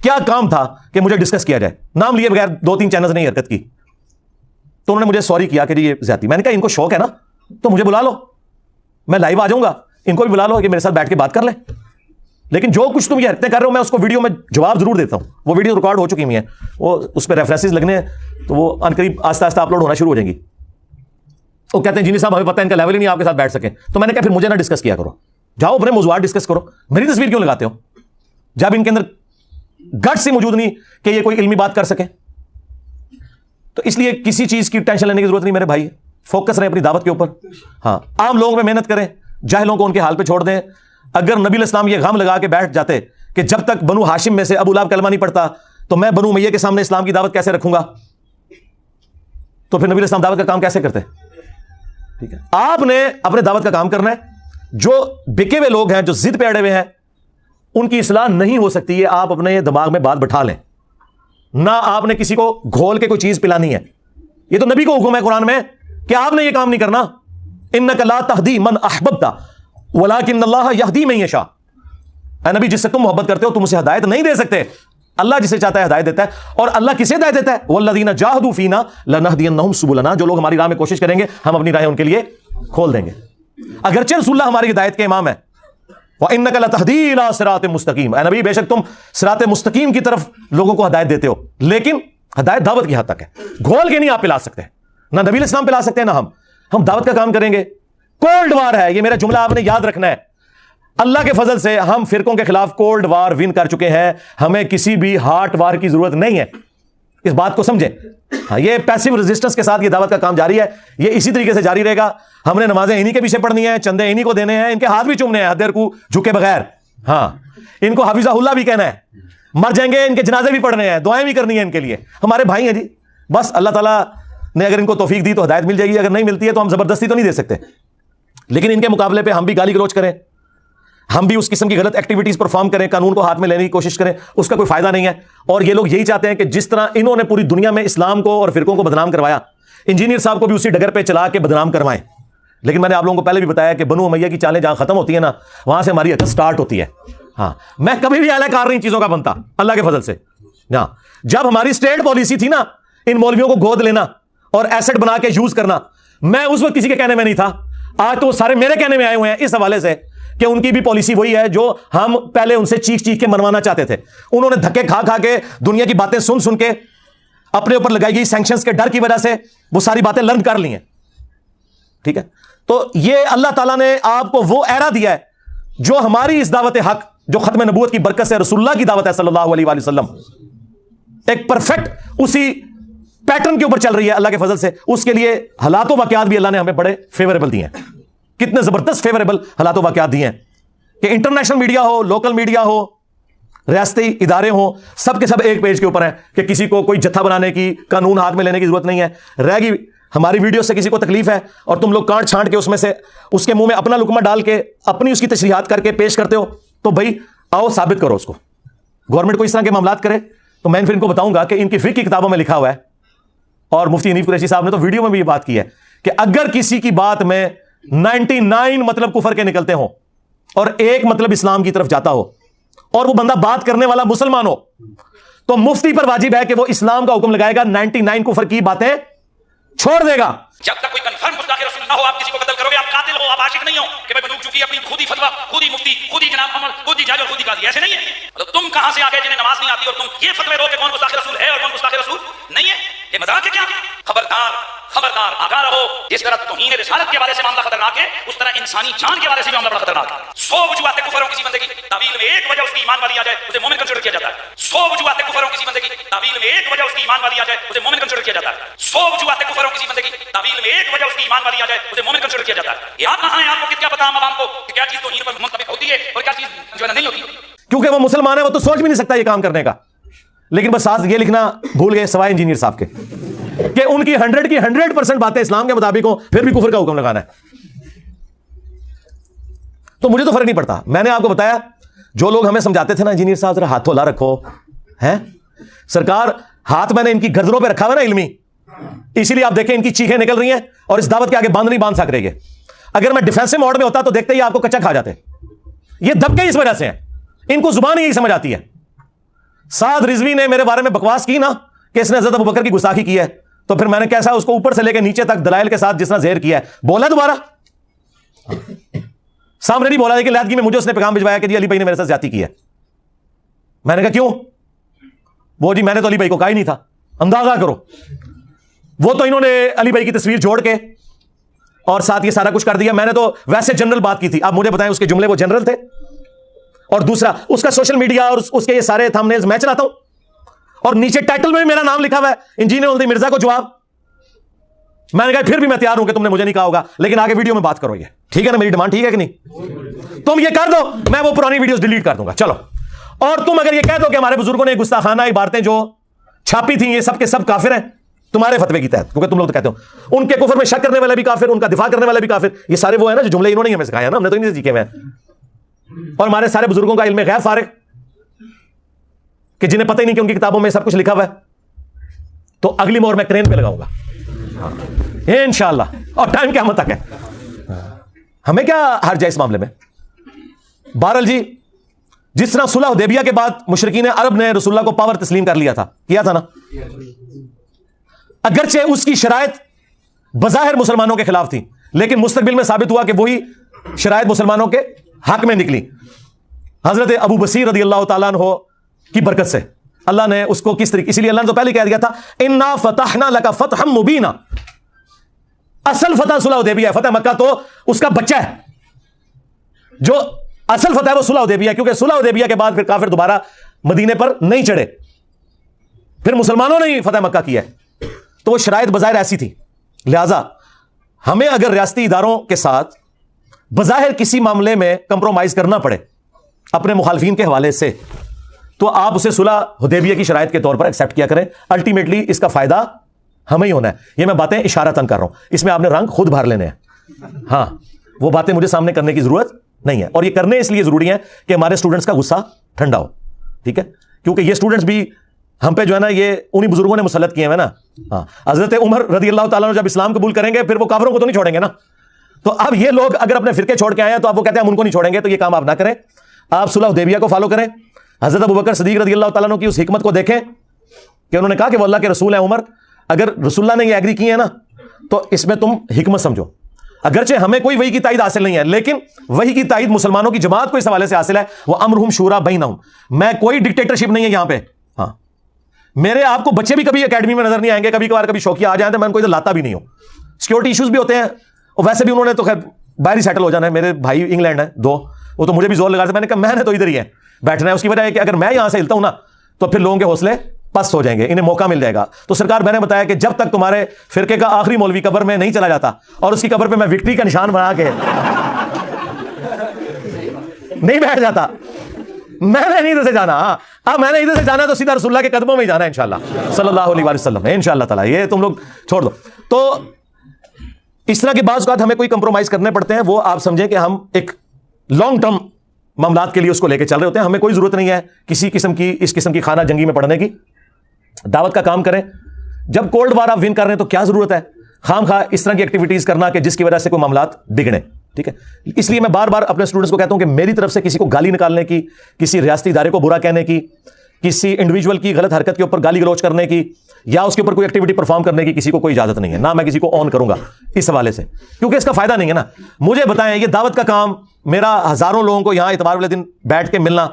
کیا کام تھا کہ مجھے ڈسکس کیا جائے؟ نام لیے بغیر 2-3 چینلز نے حرکت کی, تو انہوں نے مجھے سوری کیا کہ جی یہ زیادتی. میں نے کہا ان کو شوق ہے نا تو مجھے بلا لو, میں لائیو آ جاؤں گا, ان کو بھی بلا لو کہ میرے ساتھ بیٹھ کے بات کر لیں. لیکن جو کچھ تم یہ حرکتیں کر رہے ہو, میں اس کو ویڈیو میں جواب ضرور دیتا ہوں. وہ ویڈیو ریکارڈ ہو چکی ہوئی ہیں, وہ اس پہ ریفرنسز لگنے ہیں, تو وہ ان قریب آہستہ آہستہ اپلوڈ ہونا شروع ہو جائیں گی. وہ کہتے ہیں جنہیں صاحب ہمیں پتہ ہے ان کا لیول ہی نہیں آپ کے ساتھ بیٹھ سکیں. تو میں نے کہا پھر مجھے نہ ڈسکس کیا کرو, جاؤ اپنے موضوعات ڈسکس کرو. میری تصویر کیوں لگاتے ہو جب ان کے اندر گٹ سے موجود نہیں کہ یہ کوئی علمی بات کر سکے؟ تو اس لیے کسی چیز کی ٹینشن لینے کی ضرورت نہیں میرے بھائی. فوکس رہیں اپنی دعوت کے اوپر. ہاں, عام لوگوں پہ محنت کریں, جاہلوں کو ان کے حال پہ چھوڑ دیں. اگر نبی علیہ السلام یہ غم لگا کے بیٹھ جاتے کہ جب تک بنو ہاشم میں سے ابو لہب کلمہ نہیں پڑھتا تو میں بنو امیہ کے سامنے اسلام کی دعوت کیسے رکھوں گا, تو پھر نبی علیہ السلام دعوت کا کام کیسے کرتے؟ ٹھیک ہے, آپ نے اپنے دعوت کا کام کرنا ہے. جو بکے ہوئے لوگ ہیں, جو ضد پہ اڑے ہوئے ہیں, ان کی اصلاح نہیں ہو سکتی ہے. آپ اپنے دماغ میں بات بٹھا لیں, نہ آپ نے کسی کو گھول کے کوئی چیز پلانی ہے. یہ تو نبی کو حکم ہے قرآن میں کہ آپ نے یہ کام نہیں کرنا. انک لا تہدی من احببت ولکن اللہ یہدی من یشاء. اے نبی, جس سے تم محبت کرتے ہو تم اسے ہدایت نہیں دے سکتے, اللہ جسے چاہتا ہے ہدایت دیتا ہے. اور اللہ کسے ہدایت دیتا ہے؟ والذین جاہدوا فینا لنہدینہم سبلنا. جو لوگ ہماری راہ میں کوشش کریں گے ہم اپنی راہیں ان کے لیے کھول دیں گے. اگرچہ رسول اللہ ہماری ہدایت کے امام ہے. وَإِنَّكَ لَتَهْدِي إِلَىٰ صِرَاطٍ مُسْتَقِيمٍ. اے نبی, بے شک تم صراط مستقیم کی طرف لوگوں کو ہدایت دیتے ہو, لیکن ہدایت دعوت کی حد تک ہے. گھول کے نہیں آپ پلا سکتے, نہ نبی علیہ السلام پلا سکتے ہیں, نہ ہم دعوت کا کام کریں گے. کولڈ وار ہے یہ, میرا جملہ آپ نے یاد رکھنا ہے. اللہ کے فضل سے ہم فرقوں کے خلاف کولڈ وار ون کر چکے ہیں. ہمیں کسی بھی ہاٹ وار کی ضرورت نہیں ہے. اس بات کو سمجھیں. ہاں یہ پیسو ریزسٹنس کے ساتھ یہ دعوت کا کام جاری ہے, یہ اسی طریقے سے جاری رہے گا. ہم نے نمازیں انہی کے پیچھے پڑھنی ہیں, چندے انہی کو دینے ہیں, ان کے ہاتھ بھی چومنے ہیں حد کو جھکے بغیر. ہاں ان کو حافظہ اللہ بھی کہنا ہے, مر جائیں گے ان کے جنازے بھی پڑھنے ہیں, دعائیں بھی کرنی ہیں ان کے لیے. ہمارے بھائی ہیں جی, بس اللہ تعالیٰ نے اگر ان کو توفیق دی تو ہدایت مل جائے گی, اگر نہیں ملتی ہے تو ہم زبردستی تو نہیں دے سکتے. لیکن ان کے مقابلے پہ ہم بھی گالی گلوچ کریں, ہم بھی اس قسم کی غلط ایکٹیویٹیز پرفارم کریں, قانون کو ہاتھ میں لینے کی کوشش کریں, اس کا کوئی فائدہ نہیں ہے. اور یہ لوگ یہی چاہتے ہیں کہ جس طرح انہوں نے پوری دنیا میں اسلام کو اور فرقوں کو بدنام کروایا, انجینئر صاحب کو بھی اسی ڈگر پہ چلا کے بدنام کروائیں. لیکن میں نے آپ لوگوں کو پہلے بھی بتایا کہ بنو امیہ کی چالیں جہاں ختم ہوتی ہیں نا, وہاں سے ہماری حرکت سٹارٹ ہوتی ہے. ہاں میں کبھی بھی اعلی کار نہیں چیزوں کا بنتا اللہ کے فضل سے. ہاں جب ہماری اسٹیٹ پالیسی تھی نا ان مولویوں کو گود لینا اور ایسٹ بنا کے یوز کرنا, میں اس وقت کسی کے کہنے میں نہیں تھا. آج تو وہ سارے میرے کہنے میں آئے ہوئے ہیں اس حوالے سے کہ ان کی بھی پالیسی وہی ہے جو ہم پہلے ان سے چیخ چیخ کے منوانا چاہتے تھے. انہوں نے دھکے کھا کھا کے دنیا کی باتیں سن سن کے اپنے اوپر لگائی گئی سینکشنز کے ڈر کی وجہ سے وہ ساری باتیں لرن کر لی ہیں. ٹھیک ہے, تو یہ اللہ تعالیٰ نے آپ کو وہ ایرا دیا ہے جو ہماری اس دعوت حق جو ختم نبوت کی برکت سے رسول اللہ کی دعوت ہے صلی اللہ علیہ وآلہ وسلم, ایک پرفیکٹ اسی پیٹرن کے اوپر چل رہی ہے اللہ کے فضل سے. اس کے لیے حالات و واقعات بھی اللہ نے ہمیں بڑے فیوریبل دیے ہیں. کتنے زبردست فیوریبل حالات و واقعات دیے ہیں کہ انٹرنیشنل میڈیا ہو, لوکل میڈیا ہو, ریاستی ادارے ہوں, سب کے سب ایک پیج کے اوپر ہیں کہ کسی کو کوئی جتھا بنانے کی, قانون ہاتھ میں لینے کی ضرورت نہیں ہے. رہ گی ہماری ویڈیو سے کسی کو تکلیف ہے اور تم لوگ کانٹ چھانٹ کے اس میں سے اس کے منہ میں اپنا لقمہ ڈال کے اپنی اس کی تشریحات کر کے پیش کرتے ہو, تو بھائی آؤ ثابت کرو اس کو. گورنمنٹ کو اس طرح کے معاملات کرے تو میں پھر ان کو بتاؤں گا کہ ان کی فقہ کی کتابوں میں لکھا ہوا ہے, اور مفتی حنیف قریشی صاحب نے تو ویڈیو میں بھی یہ بات کی ہے کہ اگر کسی کی بات میں 99 مطلب کفر کے نکلتے ہوں اور ایک مطلب اسلام کی طرف جاتا ہو اور وہ بندہ بات کرنے والا مسلمان ہو, تو مفتی پر واجب ہے کہ وہ اسلام کا حکم لگائے گا, 99 کفر کی باتیں چھوڑ دے گا. جب تک کوئی کنفرم گستاخ رسول نہ ہو آپ کسی کو قتل کرو گے, آپ قاتل ہو, آپ عاشق نہیں ہو کہ میں بندوق چکی اپنی خود ہی فتویٰ, خود ہی مفتی, خود ہی جناب عمر, خود ہی جج اور خود ہی قاضی, ایسے نہیں ہے. تو تم کہاں سے آ گئے جنہیں نماز نہیں آتی اور تم یہ فتوے دو کہ کون گستاخ رسول ہے اور کون گستاخ رسول نہیں ہے؟ یہ مذاق ہے کیا؟ خبردار خبردار آگاہ رہو. جس طرح توہین رسالت کے بارے سے معاملہ خطرناک ہے, اس طرح انسانی جان کے بارے سے بھی معاملہ بڑا خطرناک ہے. 100 وجوہات کفر ہو کسی بندے کی, تعویل میں ایک وجہ اس کی ایمان والی آ جائے اسے مومن کنسیڈر کیا جاتا ہے. 100 وجوہات کفر ہو کسی بندے کی, تعویل میں ایک وجہ اس کی ایمان والی آ جائے اسے مومن کنسیڈر کیا جاتا ہے. 100 وجوہات کفر ہو کسی بندے کی, تعویل میں ایک وجہ اس کی ایمان والی آ جائے اسے مومن کنسیڈر کیا جاتا ہے. یہ آپ کہاں ہیں, آپ کو کیا پتا عوام کو کہ کیا چیز توہین پر منطبق ہوتی ہے اور کیا چیز جو ہے نہیں ہوتی. کیونکہ وہ مسلمان ہے, وہ تو سوچ بھی نہیں سکتا یہ کام کرنے کا. لیکن بس ساتھ یہ لکھنا بھول گئے سوائے انجینئر صاحب کے کہ ان کی 100% باتیں اسلام کے مطابق ہوں, پھر بھی کفر کا حکم لگانا ہے. تو مجھے تو فرق نہیں پڑتا. میں نے آپ کو بتایا جو لوگ ہمیں سمجھاتے تھے نا انجینئر صاحب ذرا ہاتھ دھولا رکھو, ہیں سرکار ہاتھ میں نے ان کی گردنوں پہ رکھا ہوا نا علمی, اسی لیے آپ دیکھیں ان کی چیخیں نکل رہی ہیں اور اس دعوت کے آگے باندھ نہیں باندھ سک رہے. اگر میں ڈیفینسو موڈ میں ہوتا تو دیکھتے ہی آپ کو کچا کھا جاتے. یہ دبکے اس وجہ سے ہیں, ان کو زبان ہی یہی سمجھ آتی ہے. سعد رضوی نے میرے بارے میں بکواس کی نا کہ اس نے حضرت ابوبکر کی گستاخی کی ہے, تو پھر میں نے کیسا اس کو اوپر سے لے کے نیچے تک دلائل کے ساتھ جس طرح زہر کیا ہے, بولا دوبارہ سامنے نہیں بولا, لیکن لادگی میں مجھے اس نے پیغام بھجوایا کہ جی علی بھائی نے میرے ساتھ زیادتی کی ہے. میں نے کہا کیوں؟ وہ جی میں نے تو علی بھائی کو کہا ہی نہیں تھا. اندازہ کرو, وہ تو انہوں نے علی بھائی کی تصویر جوڑ کے اور ساتھ یہ سارا کچھ کر دیا. میں نے تو ویسے جنرل بات کی تھی. آپ مجھے بتائیں اس کے جملے وہ جنرل تھے؟ اور دوسرا اس کا سوشل میڈیا اور اس کے یہ سارے تھمبنیلز میں چلاتا ہوں, اور نیچے ٹائٹل میں بھی میرا نام لکھا ہوا ہے انجینئر الدی مرزا کو جواب. میں نے کہا پھر بھی میں تیار ہوں کہ تم نے مجھے نہیں کہا ہوگا, لیکن آگے ویڈیو میں بات کرو. یہ ٹھیک ہے نا, میری ڈیمانڈ ٹھیک ہے کہ نہیں؟ تم یہ کر دو, میں وہ پرانی ویڈیوز ڈیلیٹ کر دوں گا. چلو, اور تم اگر یہ کہہ دو کہ ہمارے بزرگوں نے گستاخانہ عبارتیں جو چھاپی تھیں یہ سب کے سب کافر ہیں تمہارے فتوے کی تحت, کیونکہ تم لوگ تو کہتے ہو ان کے کفر میں شک کرنے والے بھی کافر, ان کا دفاع کرنے والے بھی کافر. یہ سارے وہ ہیں نا جو جملے انہوں نے ہمیں سکھایا نا, ہم نے تو انہیں سے سیکھے ہوئے ہیں. اور ہمارے سارے بزرگوں کا علم غیب فارغ کہ جنہیں پتہ ہی نہیں کہ ان کی کتابوں میں سب کچھ لکھا ہوا ہے. تو اگلی مہر میں کرین پہ لگاؤں گا انشاءاللہ, اور ٹائم قیامت تک ہے. ہمیں کیا حرج ہے اس معاملے میں؟ بہرحال جی, جس طرح صلح حدیبیہ کے بعد مشرکین عرب نے رسول اللہ کو پاور تسلیم کر لیا تھا, کیا تھا نا, اگرچہ اس کی شرائط بظاہر مسلمانوں کے خلاف تھی, لیکن مستقبل میں ثابت ہوا کہ وہی شرائط مسلمانوں کے حق میں نکلی. حضرت ابو بصیر رضی اللہ تعالیٰ عنہ کی برکت سے اللہ نے اس کو کس طریقے, اسی لیے اللہ نے تو پہلے کہہ دیا تھا انا فتحنا لک فتحا مبینا. اصل فتح صلح حدیبیہ ہے, فتح مکہ تو اس کا بچہ ہے. جو اصل فتح ہے وہ صلح حدیبیہ ہے, کیونکہ صلح حدیبیہ کے بعد پھر کافر دوبارہ مدینے پر نہیں چڑھے. پھر مسلمانوں نے ہی فتح مکہ کیا ہے، تو وہ شرائط بظاہر ایسی تھی. لہذا ہمیں اگر ریاستی اداروں کے ساتھ بظاہر کسی معاملے میں کمپرومائز کرنا پڑے اپنے مخالفین کے حوالے سے، تو آپ اسے صلح حدیبیہ کی شرائط کے طور پر ایکسیپٹ کیا کریں. الٹیمیٹلی اس کا فائدہ ہمیں ہی ہونا ہے. یہ میں باتیں اشارتاً کر رہا ہوں، اس میں آپ نے رنگ خود بھر لینے ہیں. ہاں، وہ باتیں مجھے سامنے کرنے کی ضرورت نہیں ہے، اور یہ کرنے اس لیے ضروری ہے کہ ہمارے اسٹوڈنٹس کا غصہ ٹھنڈا ہو. ٹھیک ہے، کیونکہ یہ اسٹوڈنٹس بھی ہم پہ جو ہے نا یہ انہی بزرگوں نے مسلط کیے ہیں نا. ہاں، حضرت عمر رضی اللہ تعالیٰ جب اسلام قبول کریں گے پھر وہ کافروں کو تو نہیں چھوڑیں گے نا. تو اب یہ لوگ اگر اپنے فرقے چھوڑ کے آئے ہیں تو آپ وہ کہتے ہیں ہم ان کو نہیں چھوڑیں گے. تو یہ کام آپ نہ کریں، آپ صلح حدیبیہ کو فالو کریں. حضرت ابوبکر صدیق رضی اللہ تعالیٰ عنہ کی اس حکمت کو دیکھیں کہ انہوں نے کہا کہ وہ اللہ کے رسول ہیں. عمر، اگر رسول اللہ نے یہ ایگری کیے ہیں نا تو اس میں تم حکمت سمجھو. اگرچہ ہمیں کوئی وحی کی تائید حاصل نہیں ہے، لیکن وحی کی تائید مسلمانوں کی جماعت کو اس حوالے سے حاصل ہے. وَأَمْرُهُمْ شُورَىٰ بَيْنَهُمْ. میں کوئی ڈکٹیٹرشپ نہیں ہے یہاں پہ. ہاں، میرے آپ کو بچے بھی کبھی اکیڈمی میں نظر نہیں آئیں گے، کبھی کبھار کبھی شوقیہ آ جائیں تو میں ان کو ادھر لاتا بھی نہیں ہوں. سیکورٹی ایشوز بھی ہوتے ہیں، اور ویسے بھی انہوں نے تو خیر باہر ہی سیٹل ہو جانا ہے. میرے بھائی انگلینڈ ہیں 2، وہ تو مجھے بھی زور لگا رہے تھے. میں نے کہا میں نے تو ادھر ہی ہے بیٹھنا ہے. اس کی وجہ ہے کہ اگر میں یہاں سے ہلتا ہوں نا تو پھر لوگوں کے حوصلے پست ہو جائیں گے، انہیں موقع مل جائے گا. تو سرکار میں نے بتایا کہ جب تک تمہارے فرقے کا آخری مولوی قبر میں نہیں چلا جاتا اور اس کی قبر پہ میں وکٹری کا نشان بنا کے نہیں بیٹھ جاتا، میں نے نہیں ادھر سے جانا. اب میں نے ادھر سے جانا تو سیدھا رسول اللہ کے قدموں میں ہی جانا ہے انشاءاللہ صلی اللہ علیہ وسلم. انشاءاللہ تعالی یہ تم لوگ چھوڑ دو. تو اس طرح کے بعض اوقات ہمیں کوئی کمپرومائز کرنے پڑتے ہیں، وہ آپ سمجھیں کہ ہم ایک لانگ ٹرم معاملات کے لیے اس کو لے کے چل رہے ہوتے ہیں. ہمیں کوئی ضرورت نہیں ہے کسی قسم کی اس قسم کی خانہ جنگی میں پڑنے کی. دعوت کا کام کریں. جب کولڈ وار آپ ون کر رہے ہیں تو کیا ضرورت ہے خام خواہ اس طرح کی ایکٹیویٹیز کرنا کہ جس کی وجہ سے کوئی معاملات بگڑیں. ٹھیک ہے، اس لیے میں بار بار اپنے اسٹوڈنٹس کو کہتا ہوں کہ میری طرف سے کسی کو گالی نکالنے کی، کسی ریاستی ادارے کو برا کہنے کی، کسی انڈیویجول کی غلط حرکت کے اوپر گالی گلوچ کرنے کی، یا اس کے اوپر کوئی ایکٹیویٹی پرفارم کرنے کی کسی کو کوئی اجازت نہیں ہے. نہ میں کسی کو آن کروں گا اس حوالے سے، کیونکہ اس کا فائدہ نہیں ہے نا. مجھے بتائیں، یہ دعوت کا کام میرا ہزاروں لوگوں کو یہاں اتوار والے دن بیٹھ کے ملنا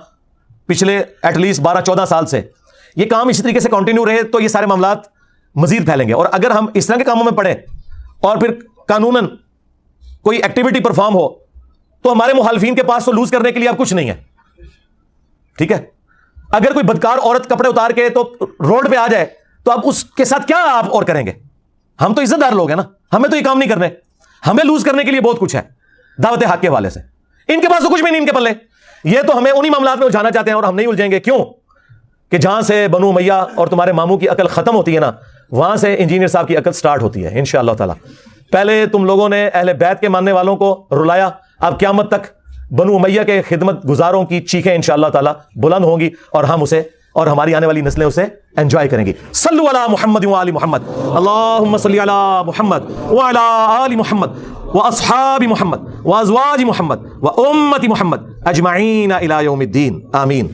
پچھلے ایٹ لیسٹ 12-14 سال سے، یہ کام اسی طریقے سے کنٹینیو رہے تو یہ سارے معاملات مزید پھیلیں گے. اور اگر ہم اس طرح کے کاموں میں پڑیں اور پھر قانوناً کوئی ایکٹیویٹی پرفارم ہو تو ہمارے مخالفین کے پاس تو لوز کرنے کے لیے اب کچھ نہیں ہے. ٹھیک ہے، اگر کوئی بدکار عورت کپڑے اتار کے تو روڈ پہ آ جائے تو اب اس کے ساتھ کیا آپ اور کریں گے؟ ہم تو عزت دار لوگ ہیں نا، ہمیں تو یہ کام نہیں کرنے. ہمیں لوز کرنے کے لیے بہت کچھ ہے دعوت حق کے حوالے سے. ان کے پاس تو کچھ بھی نہیں ان کے پلے. یہ تو ہمیں انہی معاملات میں الجھانا چاہتے ہیں اور ہم نہیں الجھیں گے. کیوں کہ جہاں سے بنو امیہ اور تمہارے ماموں کی عقل ختم ہوتی ہے نا، وہاں سے انجینئر صاحب کی عقل سٹارٹ ہوتی ہے انشاءاللہ تعالی. پہلے تم لوگوں نے اہل بیت کے ماننے والوں کو رلایا، اب قیامت تک بنو امیہ کے خدمت گزاروں کی چیخیں انشاءاللہ تعالی بلند ہوں گی اور ہم اسے اور ہماری آنے والی نسلیں اسے انجوائے کریں گی. صلو علی محمد و آل محمد، اللہم صلی علی محمد و علی آل محمد و اصحاب محمد و ازواج محمد و امت محمد اجمعین الی یوم الدین. آمین.